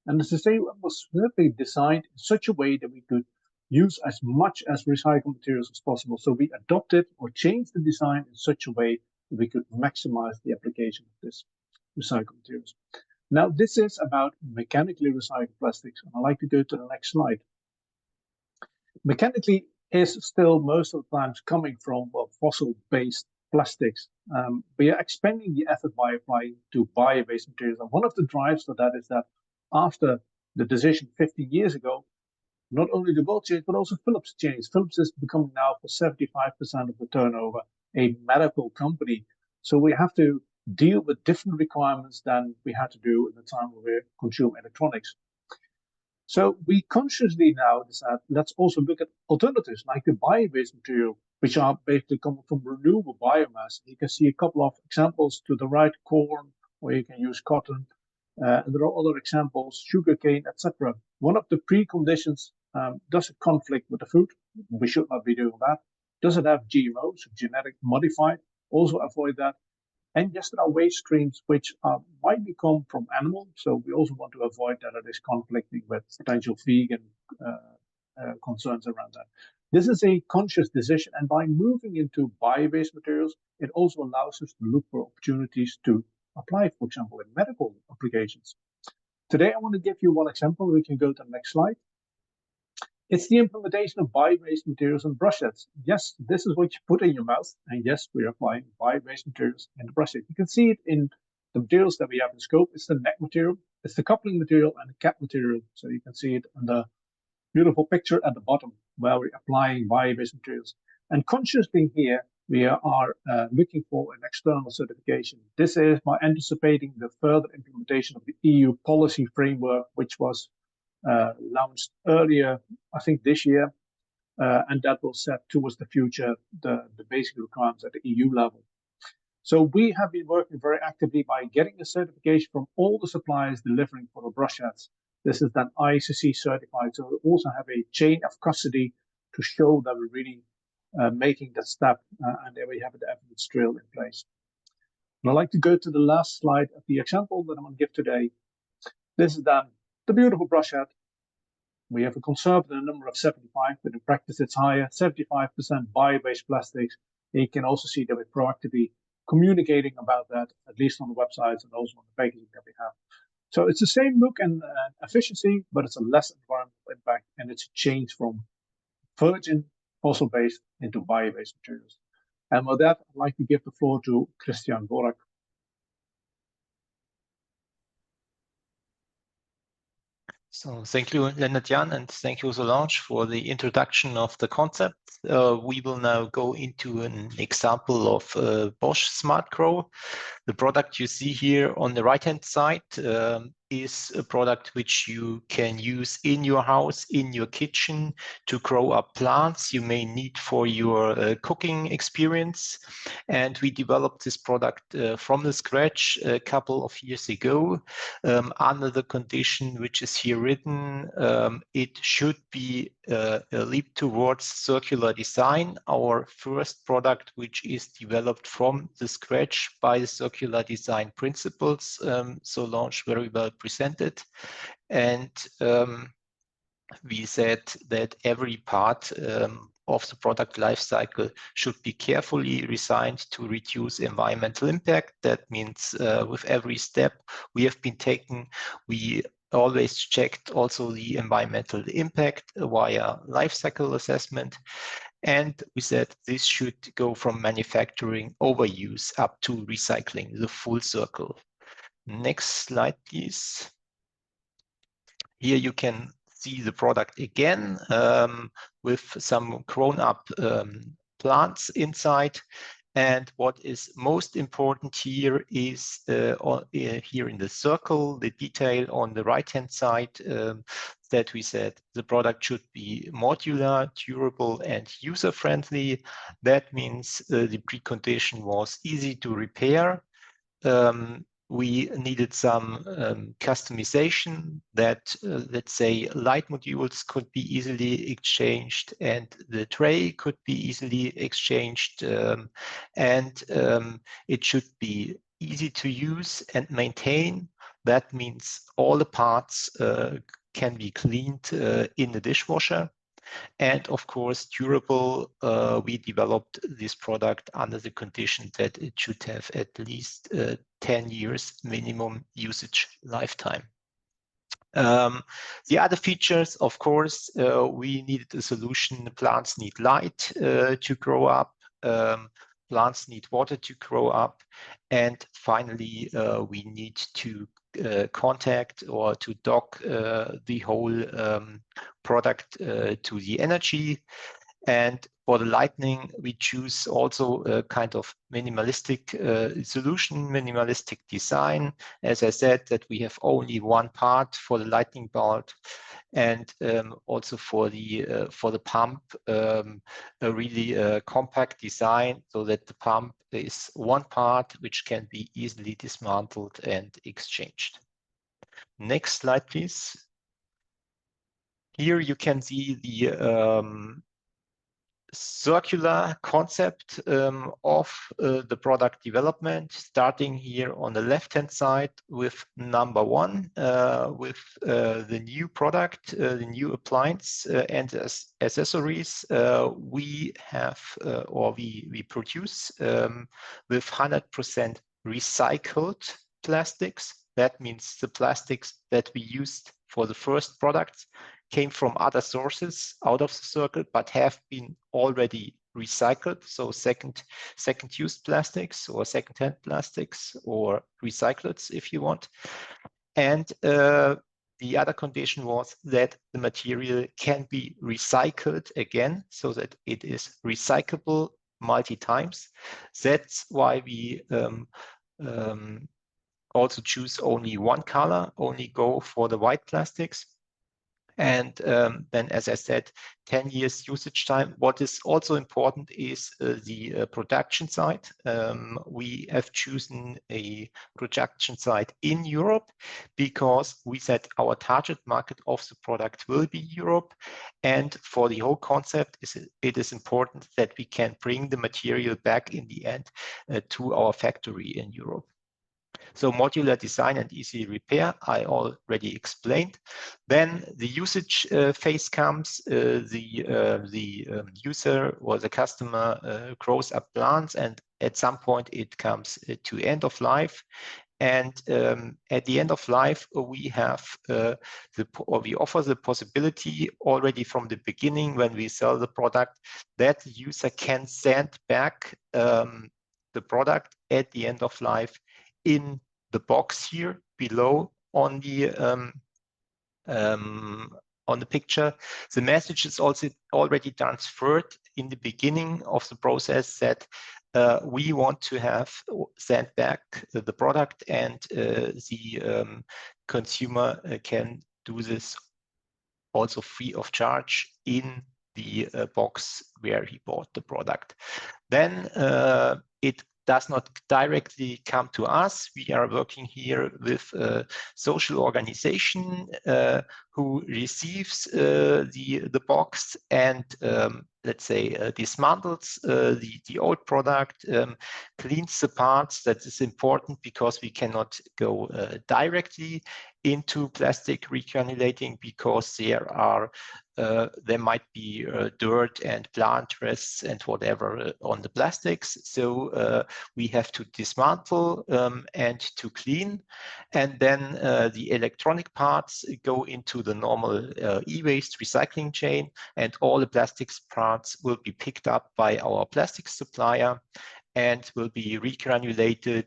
And the Senseo Up was certainly designed in such a way that we could use as much as recycled materials as possible. So we adopted or changed the design in such a way that we could maximize the application of this recycled materials. Now, this is about mechanically recycled plastics. And I'd like to go to the next slide. Mechanically is still most of the times coming from fossil-based plastics. We are expanding the effort by applying to bio-based materials. And one of the drives for that is that after the decision 15 years ago, not only the world changed, but also Philips changed. Philips is becoming now for 75% of the turnover a medical company. So we have to deal with different requirements than we had to do in the time when we consume electronics. So we consciously now decide, let's also look at alternatives like the bio-based material, which are basically coming from renewable biomass. You can see a couple of examples to the right, corn, or you can use cotton. And there are other examples, sugarcane, etc. One of the preconditions Does it conflict with the food? We should not be doing that. Does it have GMOs, genetic modified? Also avoid that. And yes, there are waste streams which might come from animals, so we also want to avoid that it is conflicting with potential vegan concerns around that. This is a conscious decision, and by moving into bio-based materials, it also allows us to look for opportunities to apply, for example, in medical applications. Today, I want to give you one example. We can go to the next slide. It's the implementation of bio-based materials on brush heads. Yes, this is what you put in your mouth, and yes, we're applying bio-based materials in the brush head. You can see it in the materials that we have in scope. It's the neck material, it's the coupling material, and the cap material. So you can see it in the beautiful picture at the bottom where we're applying bio-based materials. And consciously here, we are looking for an external certification. This is by anticipating the further implementation of the EU policy framework, which was launched earlier, I think this year, and that will set towards the future the basic requirements at the EU level. So we have been working very actively by getting a certification from all the suppliers delivering for the brush heads. This is then ICC certified, so we also have a chain of custody to show that we're really making that step, and there we have the evidence trail in place. And I'd like to go to the last slide of the example that I'm going to give today. This is then the beautiful brush head. We have a conservative number of 75, but in practice it's higher, 75% bio-based plastics. And you can also see that we're proactively communicating about that, at least on the websites and also on the packaging that we have. So it's the same look and efficiency, but it's a less environmental impact, and it's a change from virgin fossil-based into bio-based materials. And with that, I'd like to give the floor to Christian Borak. So thank you, Lennart-Jan, and thank you, Solange, for the introduction of the concept. We will now go into an example of Bosch Smart Grow. The product you see here on the right-hand side is a product which you can use in your house, in your kitchen, to grow up plants you may need for your cooking experience. And we developed this product from the scratch a couple of years ago under the condition which is here written. It should be a leap towards circular design, our first product which is developed from the scratch by the circular design principles. Solange very well presented. And we said that every part of the product life cycle should be carefully designed to reduce environmental impact. That means with every step we have been taking, we always checked also the environmental impact via life cycle assessment. And we said this should go from manufacturing overuse up to recycling, the full circle. Next slide, please. Here you can see the product again with some grown-up plants inside. And what is most important here is here in the circle, the detail on the right-hand side, that we said the product should be modular, durable, and user-friendly. That means the precondition was easy to repair. We needed some customization that, let's say, light modules could be easily exchanged and the tray could be easily exchanged. It should be easy to use and maintain. That means all the parts can be cleaned in the dishwasher. And of course, durable, we developed this product under the condition that it should have at least 10 years minimum usage lifetime. The other features, of course, we needed a solution. Plants need light to grow up. Plants need water to grow up. And finally, we need to contact or to dock the whole product to the energy. And for the lighting, we choose also a kind of minimalistic solution, minimalistic design. As I said, that we have only one part for the lighting part, and also for the pump, a really compact design, so that the pump is one part which can be easily dismantled and exchanged. Next slide, please. Here you can see the circular concept of the product development, starting here on the left-hand side with number 1, with the new product, the new appliance and accessories we have or we produce with 100% recycled plastics. That means the plastics that we used for the first products came from other sources out of the circle, but have been already recycled. So second use plastics or second-hand plastics or recyclates if you want. And the other condition was that the material can be recycled again so that it is recyclable multi-times. That's why we also choose only one color, only go for the white plastics. And then, as I said, 10 years usage time. What is also important is the production site. We have chosen a production site in Europe because we said our target market of the product will be Europe. And for the whole concept, it is important that we can bring the material back in the end to our factory in Europe. So modular design and easy repair, I already explained. Then the usage phase comes. The user or the customer grows up plants, and at some point it comes to end of life. And at the end of life, we have we offer the possibility already from the beginning when we sell the product that the user can send back the product at the end of life in the box here below on the picture. The message is also already transferred in the beginning of the process that we want to have sent back the product, and the consumer can do this also free of charge in the box where he bought the product. Then it does not directly come to us. We are working here with a social organization who receives the box and let's say dismantles the old product, cleans the parts. That is important because we cannot go directly into plastic regranulating because there might be dirt and plant rests and whatever on the plastics. So we have to dismantle and to clean. And then the electronic parts go into the normal e-waste recycling chain, and all the plastics parts will be picked up by our plastics supplier and will be regranulated,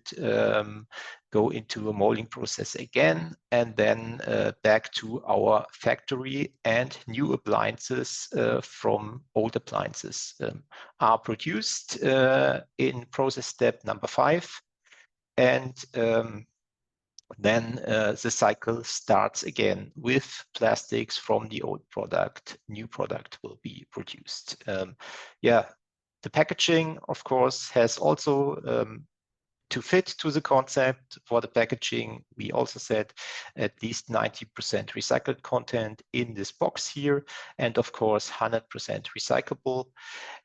go into a molding process again, and then back to our factory, and new appliances from old appliances are produced in process step number 5. And then the cycle starts again with plastics from the old product. New product will be produced. The packaging, of course, has also to fit to the concept. For the packaging, we also said at least 90% recycled content in this box here, and of course 100% recyclable.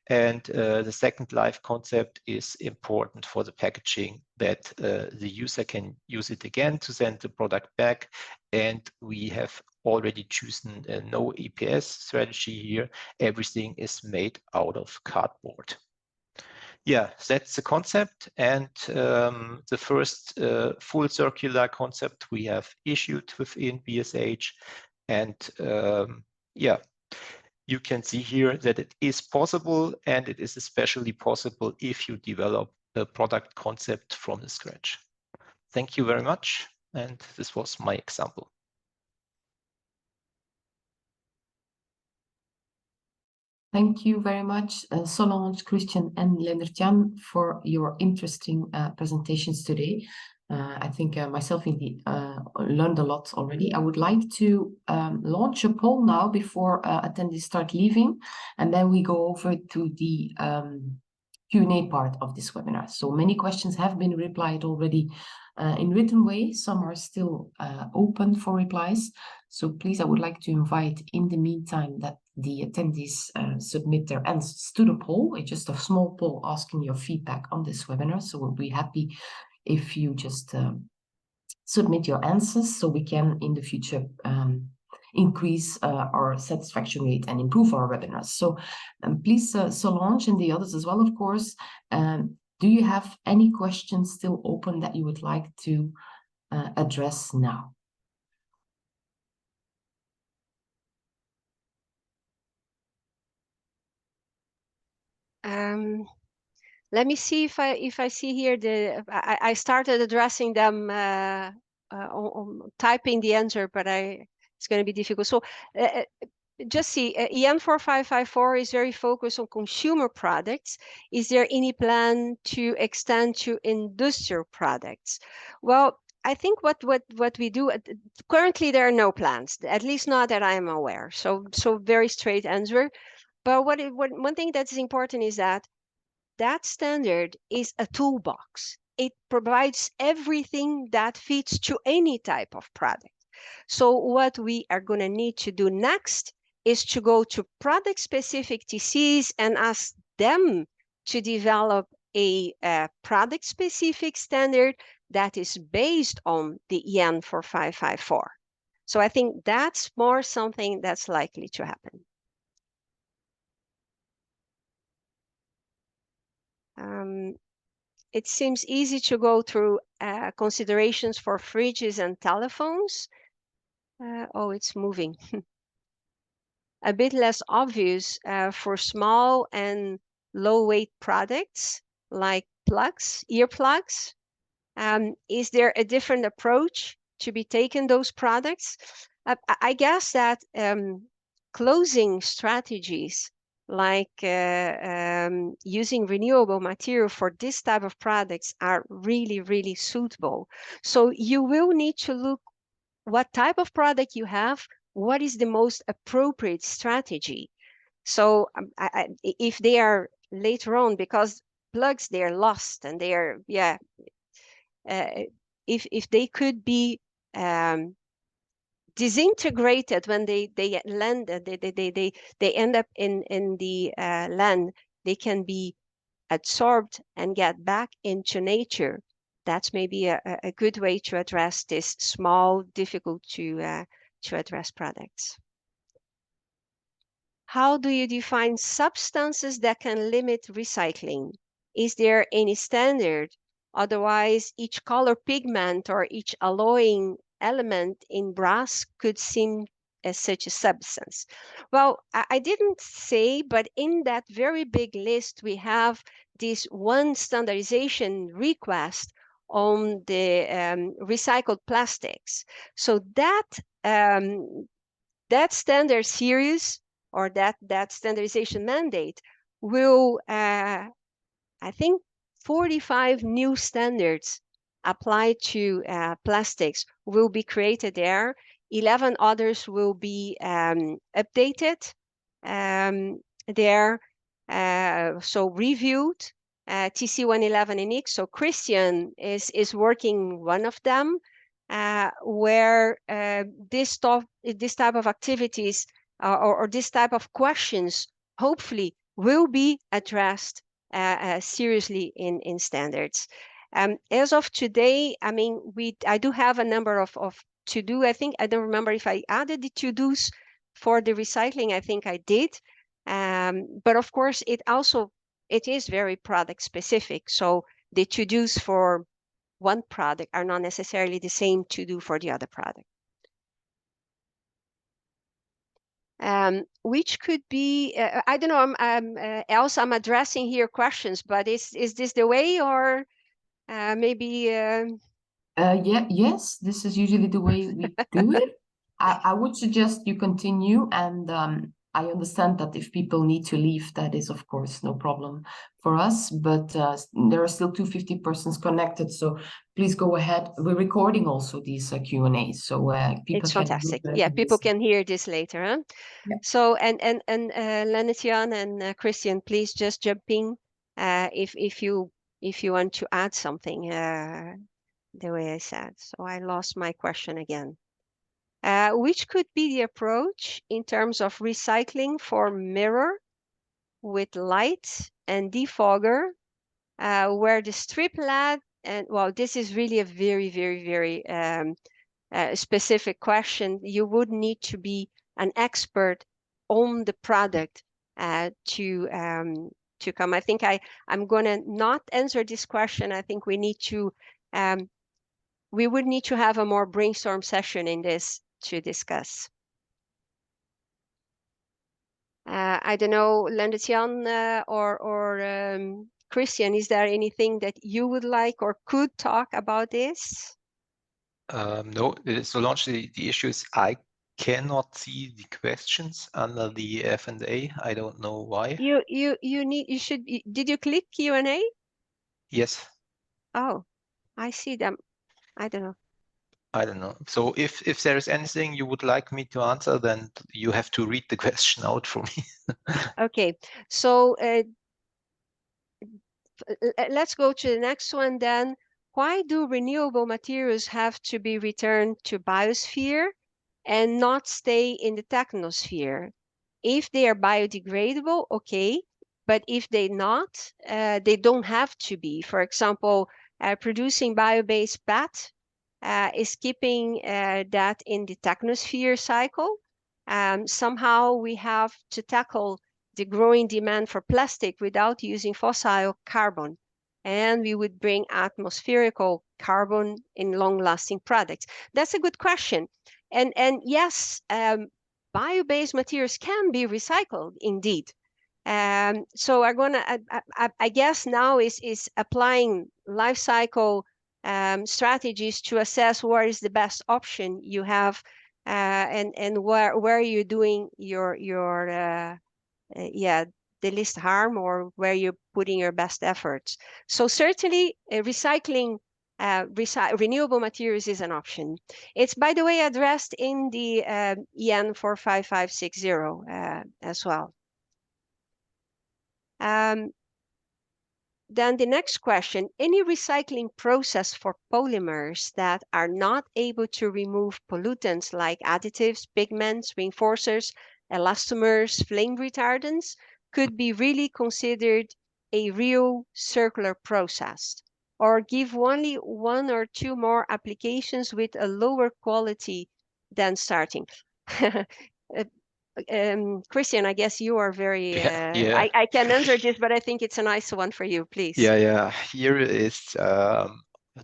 And the second life concept is important for the packaging, that the user can use it again to send the product back. And we have already chosen a no EPS strategy here. Everything is made out of cardboard. Yeah, that's the concept. And the first full circular concept we have issued within BSH. And yeah, you can see here that it is possible, and it is especially possible if you develop a product concept from the scratch. Thank you very much. And this was my example. Thank you very much, Solange, Christian, and Lennart-Jan, for your interesting presentations today. I think myself indeed learned a lot already. I would like to launch a poll now before attendees start leaving, and then we go over to the Q&A part of this webinar. So many questions have been replied already in written way. Some are still open for replies. So please, I would like to invite in the meantime that the attendees submit their answers to the poll. It's just a small poll asking your feedback on this webinar. So we'll be happy if you just submit your answers so we can in the future increase our satisfaction rate and improve our webinars. So please, Solange and the others as well, of course, do you have any questions still open that you would like to address now? Let me see if I see here I started addressing them on typing the answer, but it's going to be difficult. So just see, EN 4554 is very focused on consumer products. Is there any plan to extend to industrial products? Well, I think what we do currently, there are no plans, at least not that I am aware. So very straight answer. But one thing that's important is that standard is a toolbox. It provides everything that fits to any type of product. So what we are going to need to do next is to go to product-specific TCs and ask them to develop a product-specific standard that is based on the EN 4554. So I think that's more something that's likely to happen. It seems easy to go through considerations for fridges and telephones. Oh, it's moving. A bit less obvious for small and low-weight products like plugs, earplugs. Is there a different approach to be taken those products? I guess that closing strategies like using renewable material for this type of products are really, really suitable. So you will need to look what type of product you have, what is the most appropriate strategy. So if they are later on, because plugs, they're lost and they are, yeah, if they could be disintegrated when they land, they end up in the land, they can be absorbed and get back into nature. That's maybe a good way to address this small, difficult to address products. How do you define substances that can limit recycling? Is there any standard? Otherwise, each color pigment or each alloying element in brass could seem as such a substance. Well, I didn't say, but in that very big list, we have this one standardization request on the recycled plastics. So that standard series or that standardization mandate will, I think, 45 new standards applied to plastics will be created there. 11 others will be updated there. So reviewed, TC 111 in X. So Christian is working one of them, where this type of activities or this type of questions hopefully will be addressed seriously in standards. As of today, I mean, I do have a number of to-do. I think, I don't remember if I added the to-dos for the recycling. I think I did. But of course, it is very product specific. So the to-dos for one product are not necessarily the same to-do for the other product. Which could be, I don't know, Elsa, I'm addressing here questions, but is this the way, or maybe? Yes, this is usually the way we do it. I would suggest you continue, and I understand that if people need to leave, that is, of course, no problem for us, but there are still 250 persons connected, so please go ahead. We're recording also these Q&As, so people it's can fantastic. Yeah, people can hear this later, huh? Yeah. So, and Lenetian and Christian, please just jump in if you want to add something. the way I said. So I lost my question again. Which could be the approach in terms of recycling for mirror with light and defogger, where the strip lad, and well, this is really a very, very, very specific question. You would need to be an expert on the product to come. I think I'm gonna not answer this question. I think we need to we would need to have a more brainstorm session in this to discuss. I don't know, Lendetian or Christian, is there anything that you would like or could talk about this? No, Solange, the issue is I cannot see the questions under the F&A. I don't know why. Did you click Q&A? Yes. Oh, I see them. I don't know. I don't know. So if there is anything you would like me to answer, then you have to read the question out for me. Okay, so let's go to the next one then. Why do renewable materials have to be returned to biosphere and not stay in the technosphere? If they are biodegradable, okay, but if they not, they don't have to be. For example, producing bio-based PET is keeping that in the technosphere cycle. Somehow we have to tackle the growing demand for plastic without using fossil carbon. And we would bring atmospherical carbon in long-lasting products. That's a good question. And yes, bio-based materials can be recycled indeed. So I'm gonna, I guess now is applying life cycle strategies to assess what is the best option you have, and where you're doing your the least harm, or where you're putting your best efforts. So certainly recycling renewable materials is an option. It's, by the way, addressed in the EN 45560 as well. Then the next question, any recycling process for polymers that are not able to remove pollutants like additives, pigments, reinforcers, elastomers, flame retardants could be really considered a real circular process, or give only one or two more applications with a lower quality than starting. Christian, I guess you are very, Yeah. I can answer this, but I think it's a nice one for you, please. Yeah. Here is,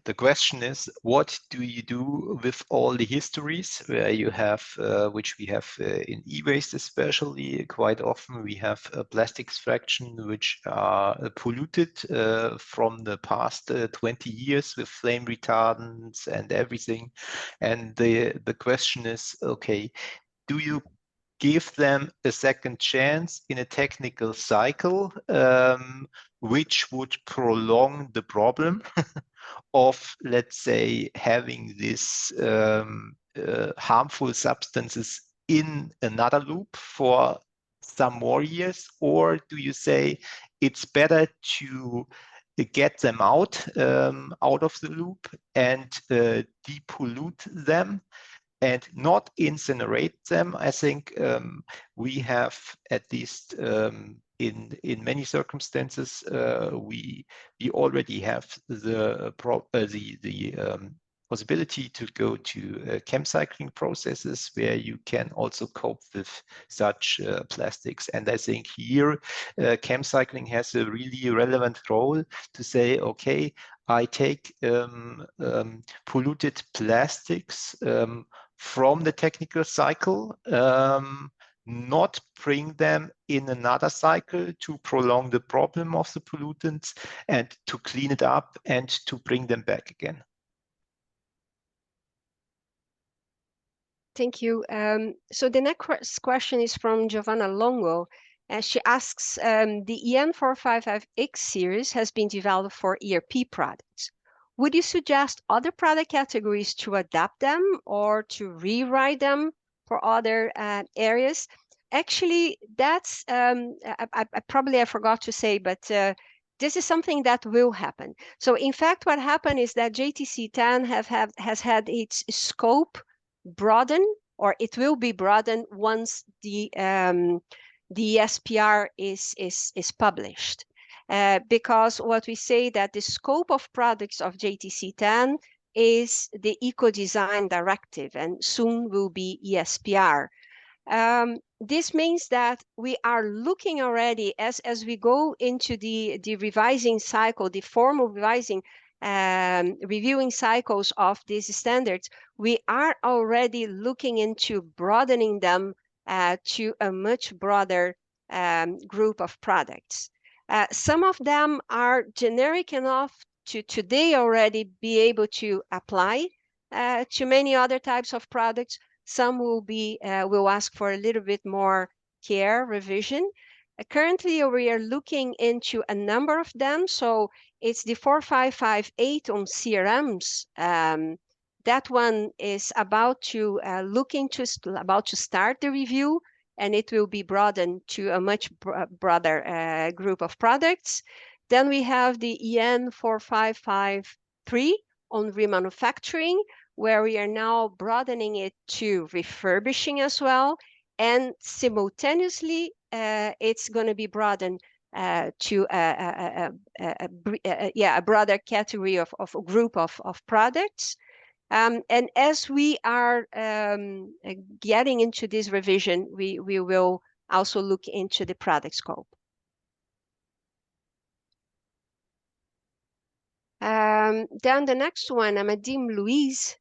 the question is, what do you do with all the histories where you have, which we have in e-waste especially, quite often we have plastics fraction which are polluted from the past 20 years with flame retardants and everything. And the question is, okay, do you give them a second chance in a technical cycle, which would prolong the problem of, let's say, having this harmful substances in another loop for some more years? Or do you say it's better to get them out of the loop and depollute them and not incinerate them? I think we have, at least in many circumstances, we already have the possibility to go to chem cycling processes where you can also cope with such plastics. And I think here chem cycling has a really relevant role to say, okay, I take polluted plastics from the technical cycle, not bring them in another cycle to prolong the problem of the pollutants, and to clean it up and to bring them back again. Thank you. So the next question is from Giovanna Longo. She asks, the EN455X series has been developed for ERP products. Would you suggest other product categories to adapt them or to rewrite them for other areas? Actually, that's, I forgot to say, but this is something that will happen. So in fact, what happened is that JTC10 has had its scope broadened, or it will be broadened once the SPR is published. Because what we say that the scope of products of JTC10 is the Eco Design Directive, and soon will be ESPR. This means that we are looking already as we go into the revising cycle, the formal revising, reviewing cycles of these standards. We are already looking into broadening them to a much broader group of products. Some of them are generic enough to today already be able to apply to many other types of products. Some will ask for a little bit more care, revision. Currently, we are looking into a number of them. So it's the 4558 on CRMs. That one is about to about to start the review, and it will be broadened to a much broader group of products. Then we have the EN 4553 on remanufacturing, where we are now broadening it to refurbishing as well. And simultaneously, it's going to be broadened to a broader category of a group of products. And as we are getting into this revision, we will also look into the product scope. Then the next one, Madame Louise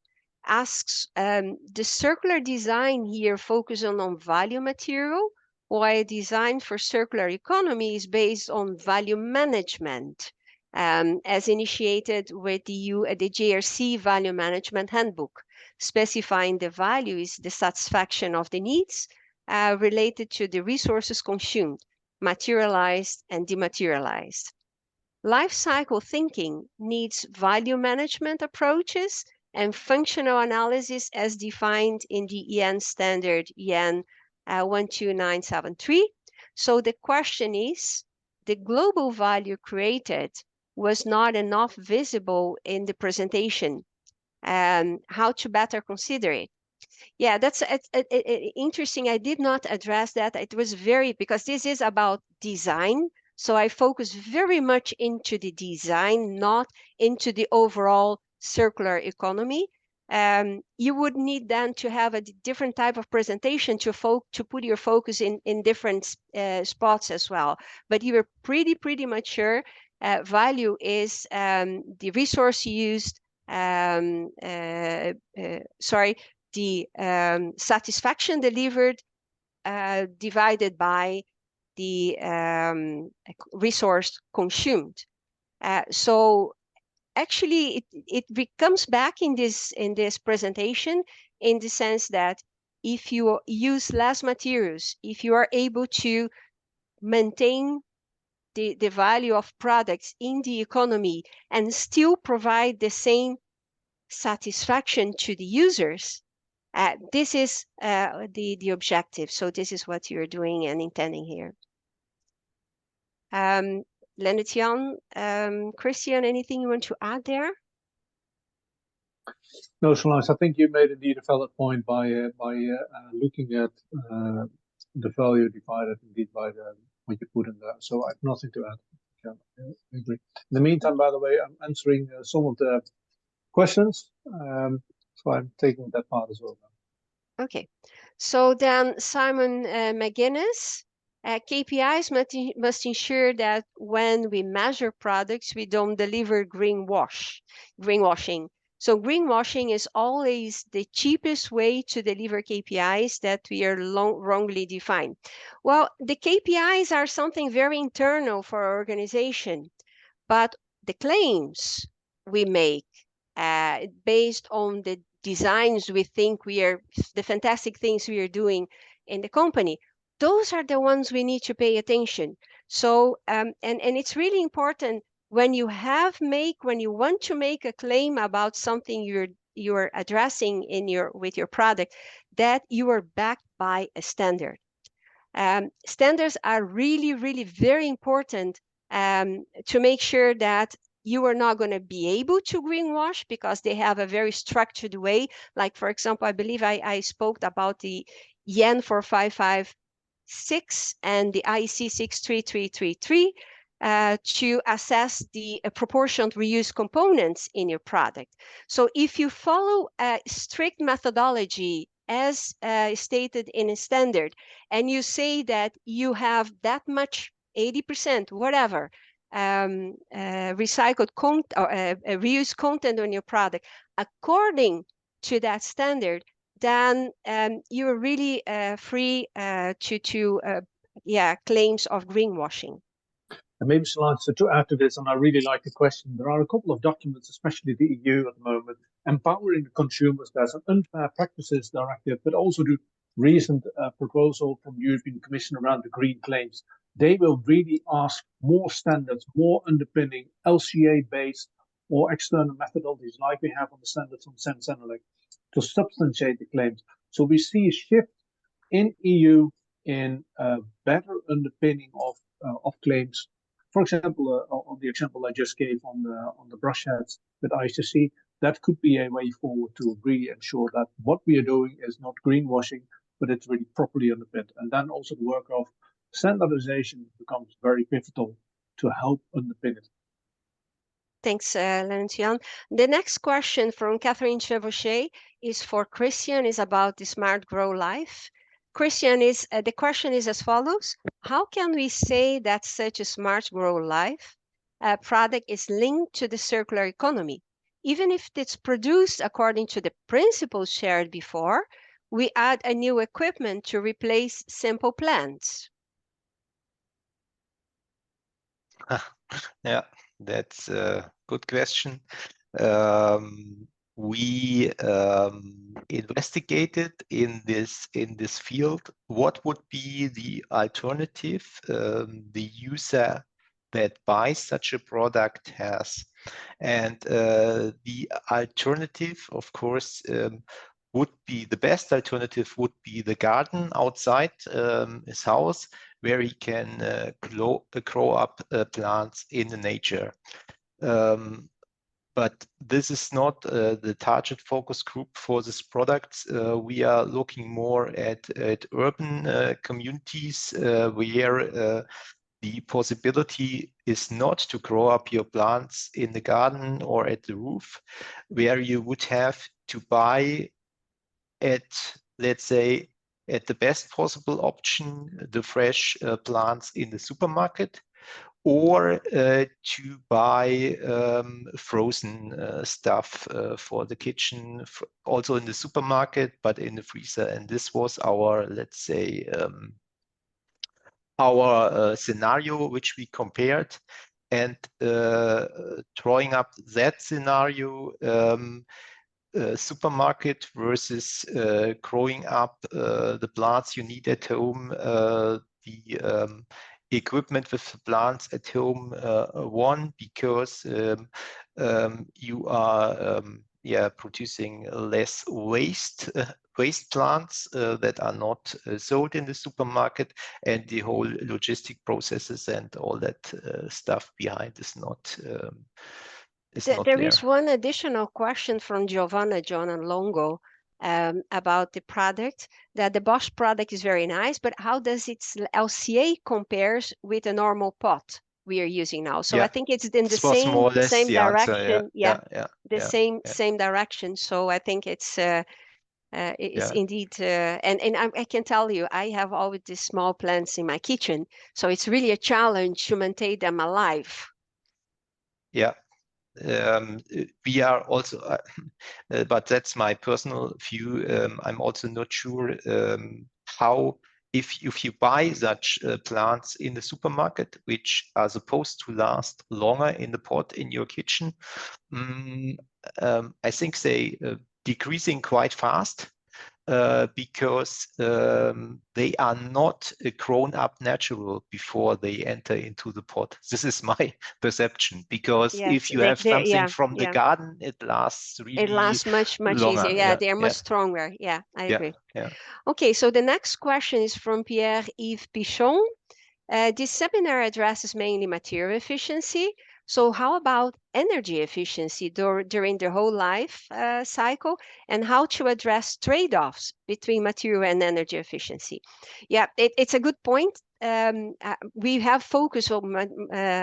asks, the circular design here focuses on value material, while design for circular economy is based on value management, as initiated with the JRC Value Management Handbook, specifying the value is the satisfaction of the needs related to the resources consumed, materialized and dematerialized. Life cycle thinking needs value management approaches and functional analysis as defined in the EN standard EN 12973. So the question is, the global value created was not enough visible in the presentation. How to better consider it? Yeah, that's interesting. I did not address that. It was because this is about design. So I focus very much into the design, not into the overall circular economy. You would need then to have a different type of presentation to put your focus in different spots as well. But you were pretty much sure value is the resource used, the satisfaction delivered divided by the resource consumed. So actually, it comes back in this presentation in the sense that if you use less materials, if you are able to maintain the value of products in the economy and still provide the same satisfaction to the users, this is the objective. So this is what you're doing and intending here. Lennart-Jan, Christian, anything you want to add there? No, Solange, I think you made indeed a valid point by looking at the value divided indeed by what you put in there. So I have nothing to add. Yeah, I agree. In the meantime, by the way, I'm answering some of the questions, so I'm taking that part as well now. Okay, so then Simon McGuinness, KPIs must ensure that when we measure products, we don't deliver greenwashing. So greenwashing is always the cheapest way to deliver KPIs that we are wrongly defined. Well, the KPIs are something very internal for our organization, but the claims we make based on the designs we think the fantastic things we are doing in the company, those are the ones we need to pay attention. So, and it's really important when you want to make a claim about something you're addressing with your product, that you are backed by a standard. Standards are really very important to make sure that you are not going to be able to greenwash because they have a very structured way. Like, for example, I believe I spoke about the CEN 4556 and the IEC 63333 to assess the proportioned reuse components in your product. So if you follow a strict methodology as stated in a standard, and you say that you have that much 80%, whatever, recycled content or reused content on your product according to that standard, then you're really free to claims of greenwashing. And maybe, Solange, to add to this, and I really like the question, there are a couple of documents, especially the EU at the moment, empowering the consumers. There's an Unfair Practices Directive, but also the recent proposal from the European Commission around the green claims. They will really ask more standards, more underpinning, LCA-based or external methodologies like we have on the standards on CEN and CENELEC to substantiate the claims. So we see a shift in EU in better underpinning of claims. For example, on the example I just gave on the brush heads with ICC, that could be a way forward to really ensure that what we are doing is not greenwashing, but it's really properly underpinned. And then also the work of standardization becomes very pivotal to help underpin it. Thanks, Laurent-Jan. The next question from Catherine Chevauché is for Christian, is about the Smart Grow Life. Christian, the question is as follows: how can we say that such a Smart Grow Life product is linked to the circular economy? Even if it's produced according to the principles shared before, we add a new equipment to replace simple plants. Yeah, that's a good question. We investigated in this field what would be the alternative the user that buys such a product has, and the alternative, of course, would be the best alternative would be the garden outside his house, where he can grow up plants in the nature. But this is not the target focus group for this product. We are looking more at urban communities where the possibility is not to grow up your plants in the garden or at the roof, where you would have to buy at, let's say, at the best possible option, the fresh plants in the supermarket, or to buy frozen stuff for the kitchen, also in the supermarket, but in the freezer. And this was our, let's say, our scenario which we compared. And drawing up that scenario, supermarket versus growing up the plants you need at home, the equipment with the plants at home one, because you are producing less waste plants that are not sold in the supermarket, and the whole logistic processes and all that stuff behind is not there is one additional question from Giovanna John and Longo about the product, that the Bosch product is very nice, but how does its LCA compares with a normal pot we are using now? So I think it's in the same direction. Same direction. So I think it's indeed, and I can tell you, I have always these small plants in my kitchen, so it's really a challenge to maintain them alive. Yeah. We are also, but that's my personal view. I'm also not sure how, if you buy such plants in the supermarket, which are supposed to last longer in the pot in your kitchen, I think they decreasing quite fast. Because they are not grown up natural before they enter into the pot. This is my perception, because if you have something from the garden, it lasts really It lasts much longer. easier. They are much stronger. Yeah, I agree. Okay, so the next question is from Pierre-Yves Pichon. This seminar addresses mainly material efficiency. So how about energy efficiency during the whole life cycle, and how to address trade-offs between material and energy efficiency? Yeah, it's a good point. We have focused on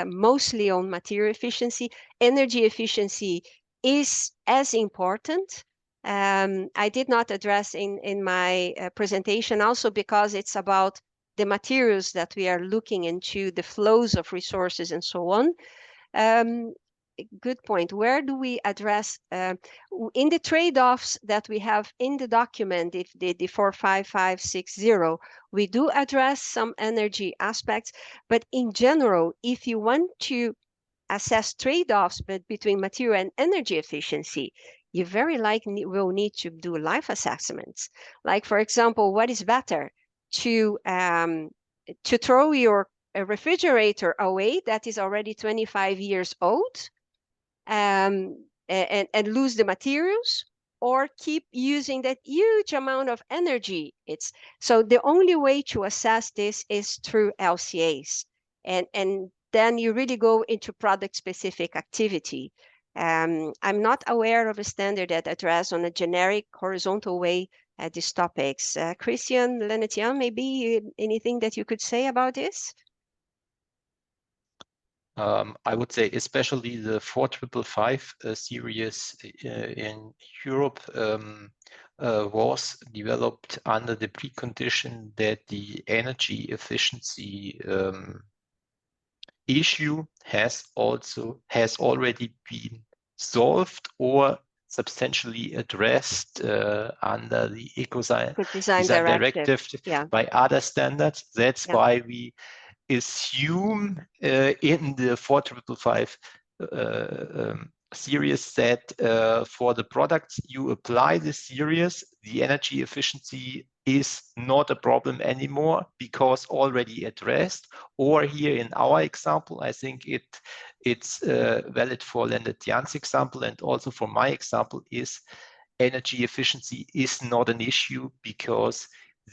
mostly on material efficiency. Energy efficiency is as important. I did not address in my presentation also because it's about the materials that we are looking into, the flows of resources and so on. Good point. Where do we address in the trade-offs that we have in the document, if the 45560, we do address some energy aspects, but in general, if you want to assess trade-offs between material and energy efficiency, you very likely will need to do life assessments. Like, for example, what is better to throw your refrigerator away that is already 25 years old and lose the materials, or keep using that huge amount of energy? So the only way to assess this is through LCAs, and then you really go into product specific activity. I'm not aware of a standard that address on a generic horizontal way these topics. Christian, Lenetian, maybe anything that you could say about this? I would say especially the 4555 series in Europe was developed under the precondition that the energy efficiency issue has already been solved or substantially addressed under the Eco Design Directive by other standards. That's why we assume in the 4555 series that for the products you apply this series, the energy efficiency is not a problem anymore because already addressed. Or here in our example, I think it's valid for Lenetian's example and also for my example, is energy efficiency is not an issue because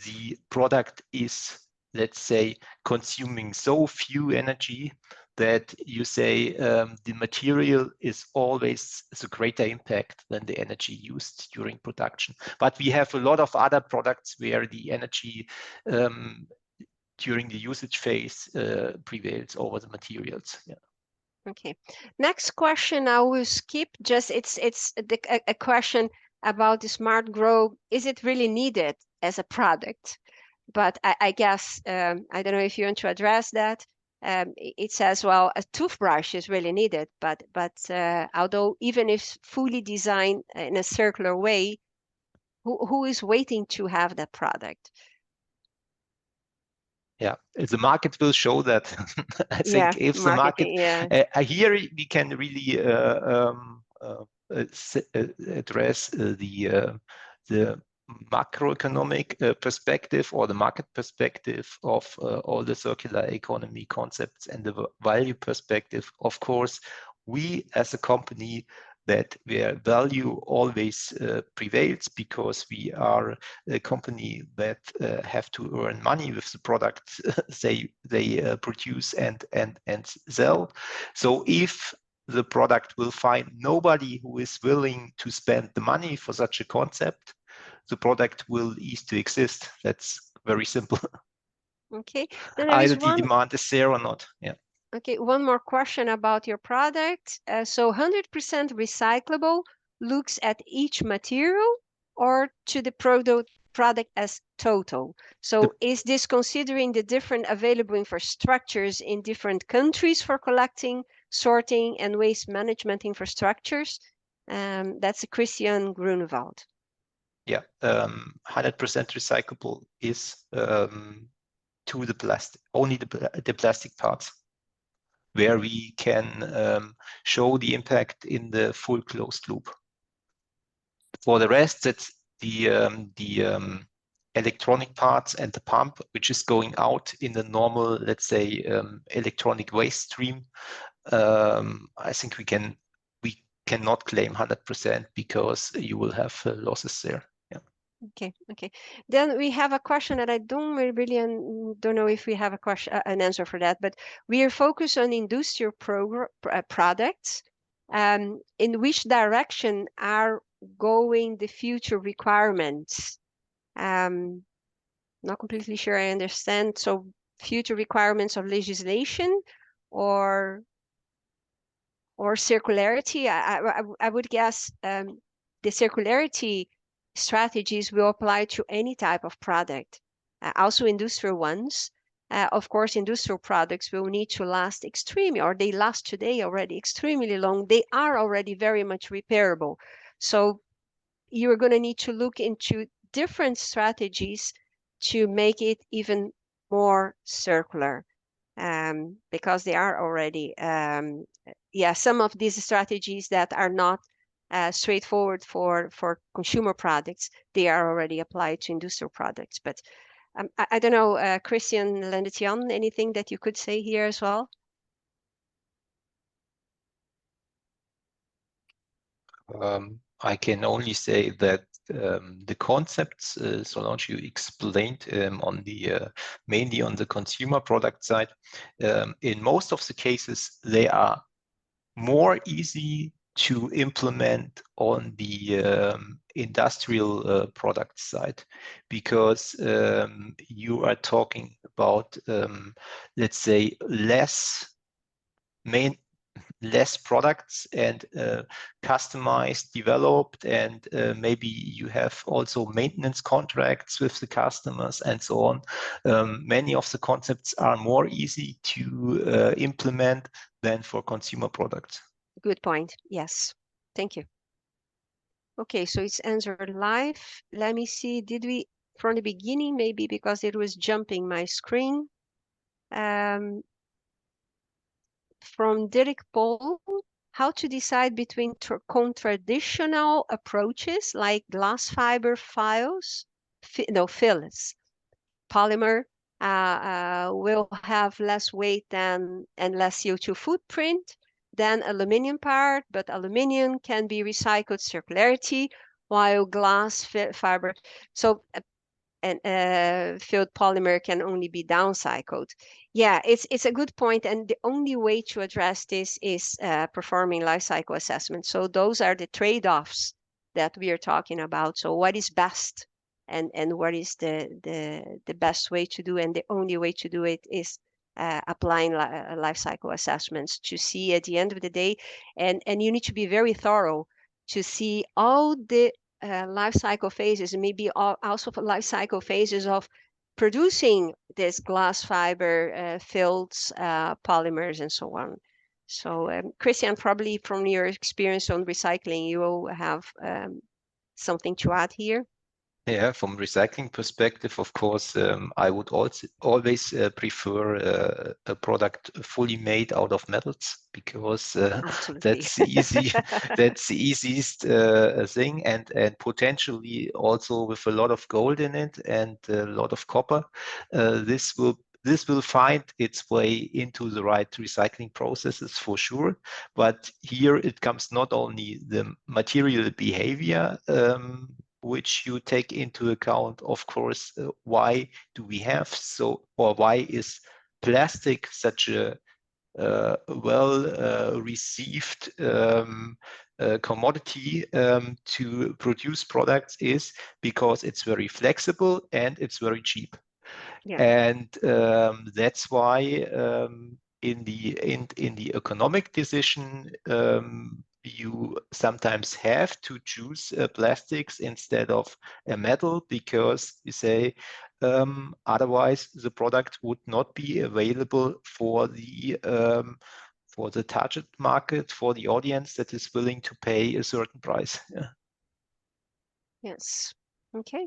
the product is, let's say, consuming so few energy that you say the material is always a greater impact than the energy used during production. But we have a lot of other products where the energy during the usage phase prevails over the materials. Yeah. Okay. Next question I will skip. Just it's a question about the smart grow. Is it really needed as a product? But I guess I don't know if you want to address that. It says, well, a toothbrush is really needed, but although even if fully designed in a circular way, who is waiting to have that product? Yeah, the market will show that. I think if the market here we can really address the macroeconomic perspective or the market perspective of all the circular economy concepts and the value perspective. Of course, we as a company that where value always prevails because we are a company that have to earn money with the products they produce and sell. So if the product will find nobody who is willing to spend the money for such a concept, the product will cease to exist. That's very simple. Okay. Either the demand is there or not. Yeah. Okay, one more question about your product. So 100% recyclable looks at each material or to the product as total? So is this considering the different available infrastructures in different countries for collecting, sorting, and waste management infrastructures? That's Christian Grunewald. Yeah, 100% recyclable is to the plastic, only the plastic parts, where we can show the impact in the full closed loop. For the rest, it's the electronic parts and the pump, which is going out in the normal, let's say, electronic waste stream. I think we cannot claim 100% because you will have losses there. Yeah. Okay. Then we have a question that I don't don't know if we have a question, an answer for that, but we are focused on industrial products. In which direction are going the future requirements? Not completely sure I understand. So future requirements of legislation or circularity? I would guess the circularity strategies will apply to any type of product, also industrial ones. Of course, industrial products will need to last extremely, or they last today already extremely long. They are already very much repairable. So you're going to need to look into different strategies to make it even more circular. Because they are already, some of these strategies that are not straightforward for consumer products, they are already applied to industrial products. But I don't know, Christian Lendetian, anything that you could say here as well? I can only say that the concepts, Solange, you explained on the mainly on the consumer product side, in most of the cases, they are more easy to implement on the industrial product side, because you are talking about, let's say, less products and customized, developed, and maybe you have also maintenance contracts with the customers and so on. Many of the concepts are more easy to implement than for consumer products. Good point. Yes. Thank you. Okay, so it's answered live. Let me see. Did we, from the beginning, maybe because it was jumping my screen? From Dirk Paul, how to decide between traditional approaches like glass fiber fillets. Polymer will have less weight and less CO2 footprint than aluminium part, but aluminium can be recycled, circularity, while glass fiber, filled polymer can only be downcycled. Yeah, it's a good point, and the only way to address this is performing life cycle assessment. So those are the trade-offs that we are talking about. So what is best, and what is the best way to do, and the only way to do it is applying life cycle assessments to see at the end of the day, and you need to be very thorough to see all the life cycle phases, and maybe also life cycle phases of producing this glass fiber fields, polymers, and so on. So Christian, probably from your experience on recycling, you will have something to add here. Yeah, from recycling perspective, of course, I would also always prefer a product fully made out of metals, because that's easy. That's the easiest thing, and potentially also with a lot of gold in it and a lot of copper. This will find its way into the right recycling processes for sure. But here it comes not only the material behavior, which you take into account, of course, why do we have or why is plastic such a received commodity to produce products, is because it's very flexible and it's very cheap. Yeah. And that's why in the economic decision, you sometimes have to choose plastics instead of a metal, because you say otherwise the product would not be available for the target market, for the audience that is willing to pay a certain price. Yeah. Yes. Okay.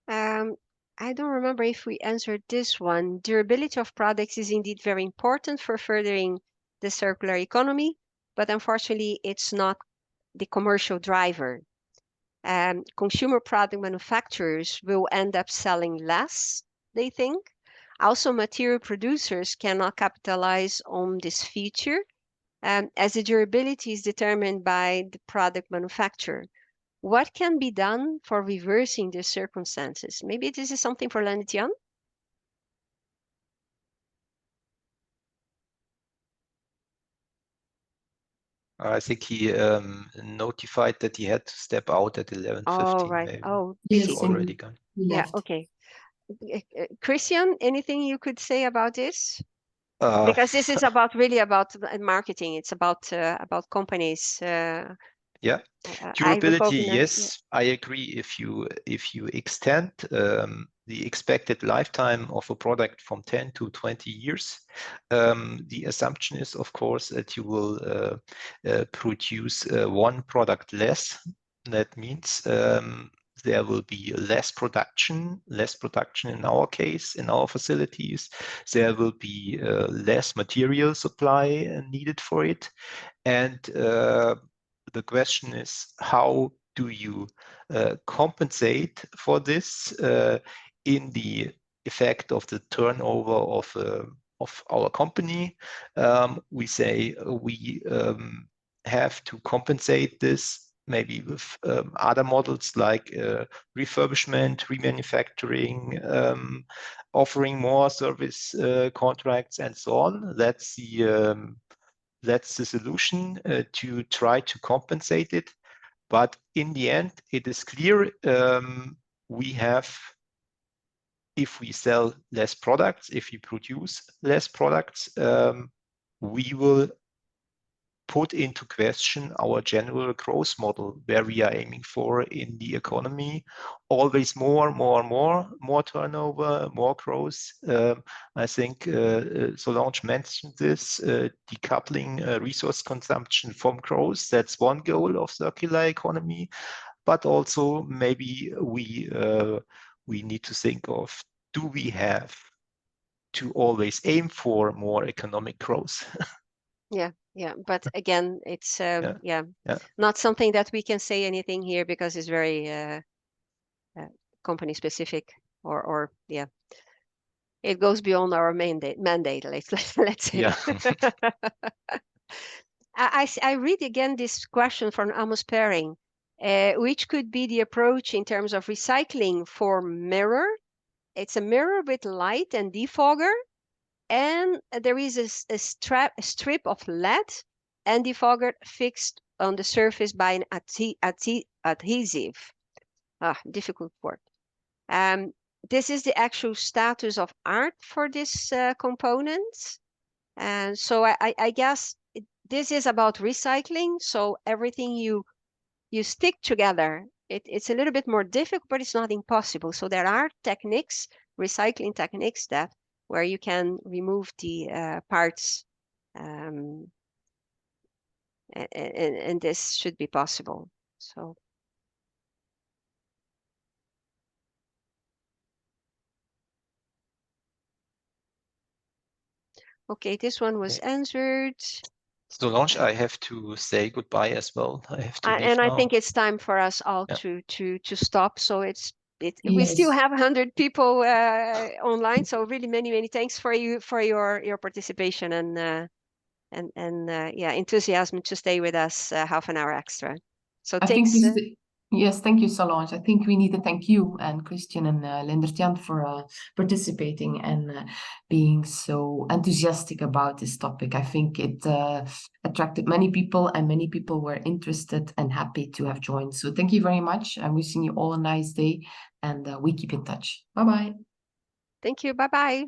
I don't remember if we answered this one. Durability of products is indeed very important for furthering the circular economy, but unfortunately, it's not the commercial driver. Consumer product manufacturers will end up selling less, they think. Also, material producers cannot capitalize on this feature, as the durability is determined by the product manufacturer. what can be done for reversing these circumstances? Maybe this is something for Lennart-Jan. I think he notified that he had to step out at 11:15. Oh, right. Maybe. Oh, Yes, He's already gone. yeah, left. okay. Christian, anything you could say about this? Uh, Because this is about really about marketing. It's about companies. Yeah, I durability, recognize, yes, I agree. If you extend the expected lifetime of a product from 10 to 20 years, the assumption is, of course, that you will produce one product less. That means there will be less production in our case, in our facilities. There will be less material supply needed for it. And the question is, how do you compensate for this in the effect of the turnover of our company? We say we have to compensate this maybe with other models like refurbishment, remanufacturing, offering more service contracts, and so on. That's the solution to try to compensate it. But in the end, it is clear we have, if we sell less products, if we produce less products, we will put into question our general growth model, where we are aiming for in the economy. Always more turnover, more growth. I think Solange mentioned this, decoupling resource consumption from growth. That's one goal of circular economy. But also maybe we need to think of, do we have to always aim for more economic growth? Yeah, but again, it's not something that we can say anything here because it's very company specific, or it goes beyond our mandate. Let's say. Yeah. I read again this question from Amos Pering, which could be the approach in terms of recycling for mirror. It's a mirror with light and defogger. And there is a strip of lead and defogger fixed on the surface by an adhesive. Difficult word. This is the actual status of art for this component. And so I guess this is about recycling. So everything you stick together, it's a little bit more difficult, but it's not impossible. So there are techniques, recycling techniques, where you can remove the parts, and this should be possible. So. Okay, this one was answered. Solange, I have to say goodbye as well. I have to leave now. I think it's time for us all to stop. So Yes. We still have 100 people online. So really many thanks for your participation and enthusiasm to stay with us half an hour extra. So thanks. Yes, thank you, Solange. I think we need to thank you and Christian and Lennart-Jan for participating and being so enthusiastic about this topic. I think it attracted many people, and many people were interested and happy to have joined. So thank you very much. I'm wishing you all a nice day, and we keep in touch. Bye-bye. Thank you. Bye-bye.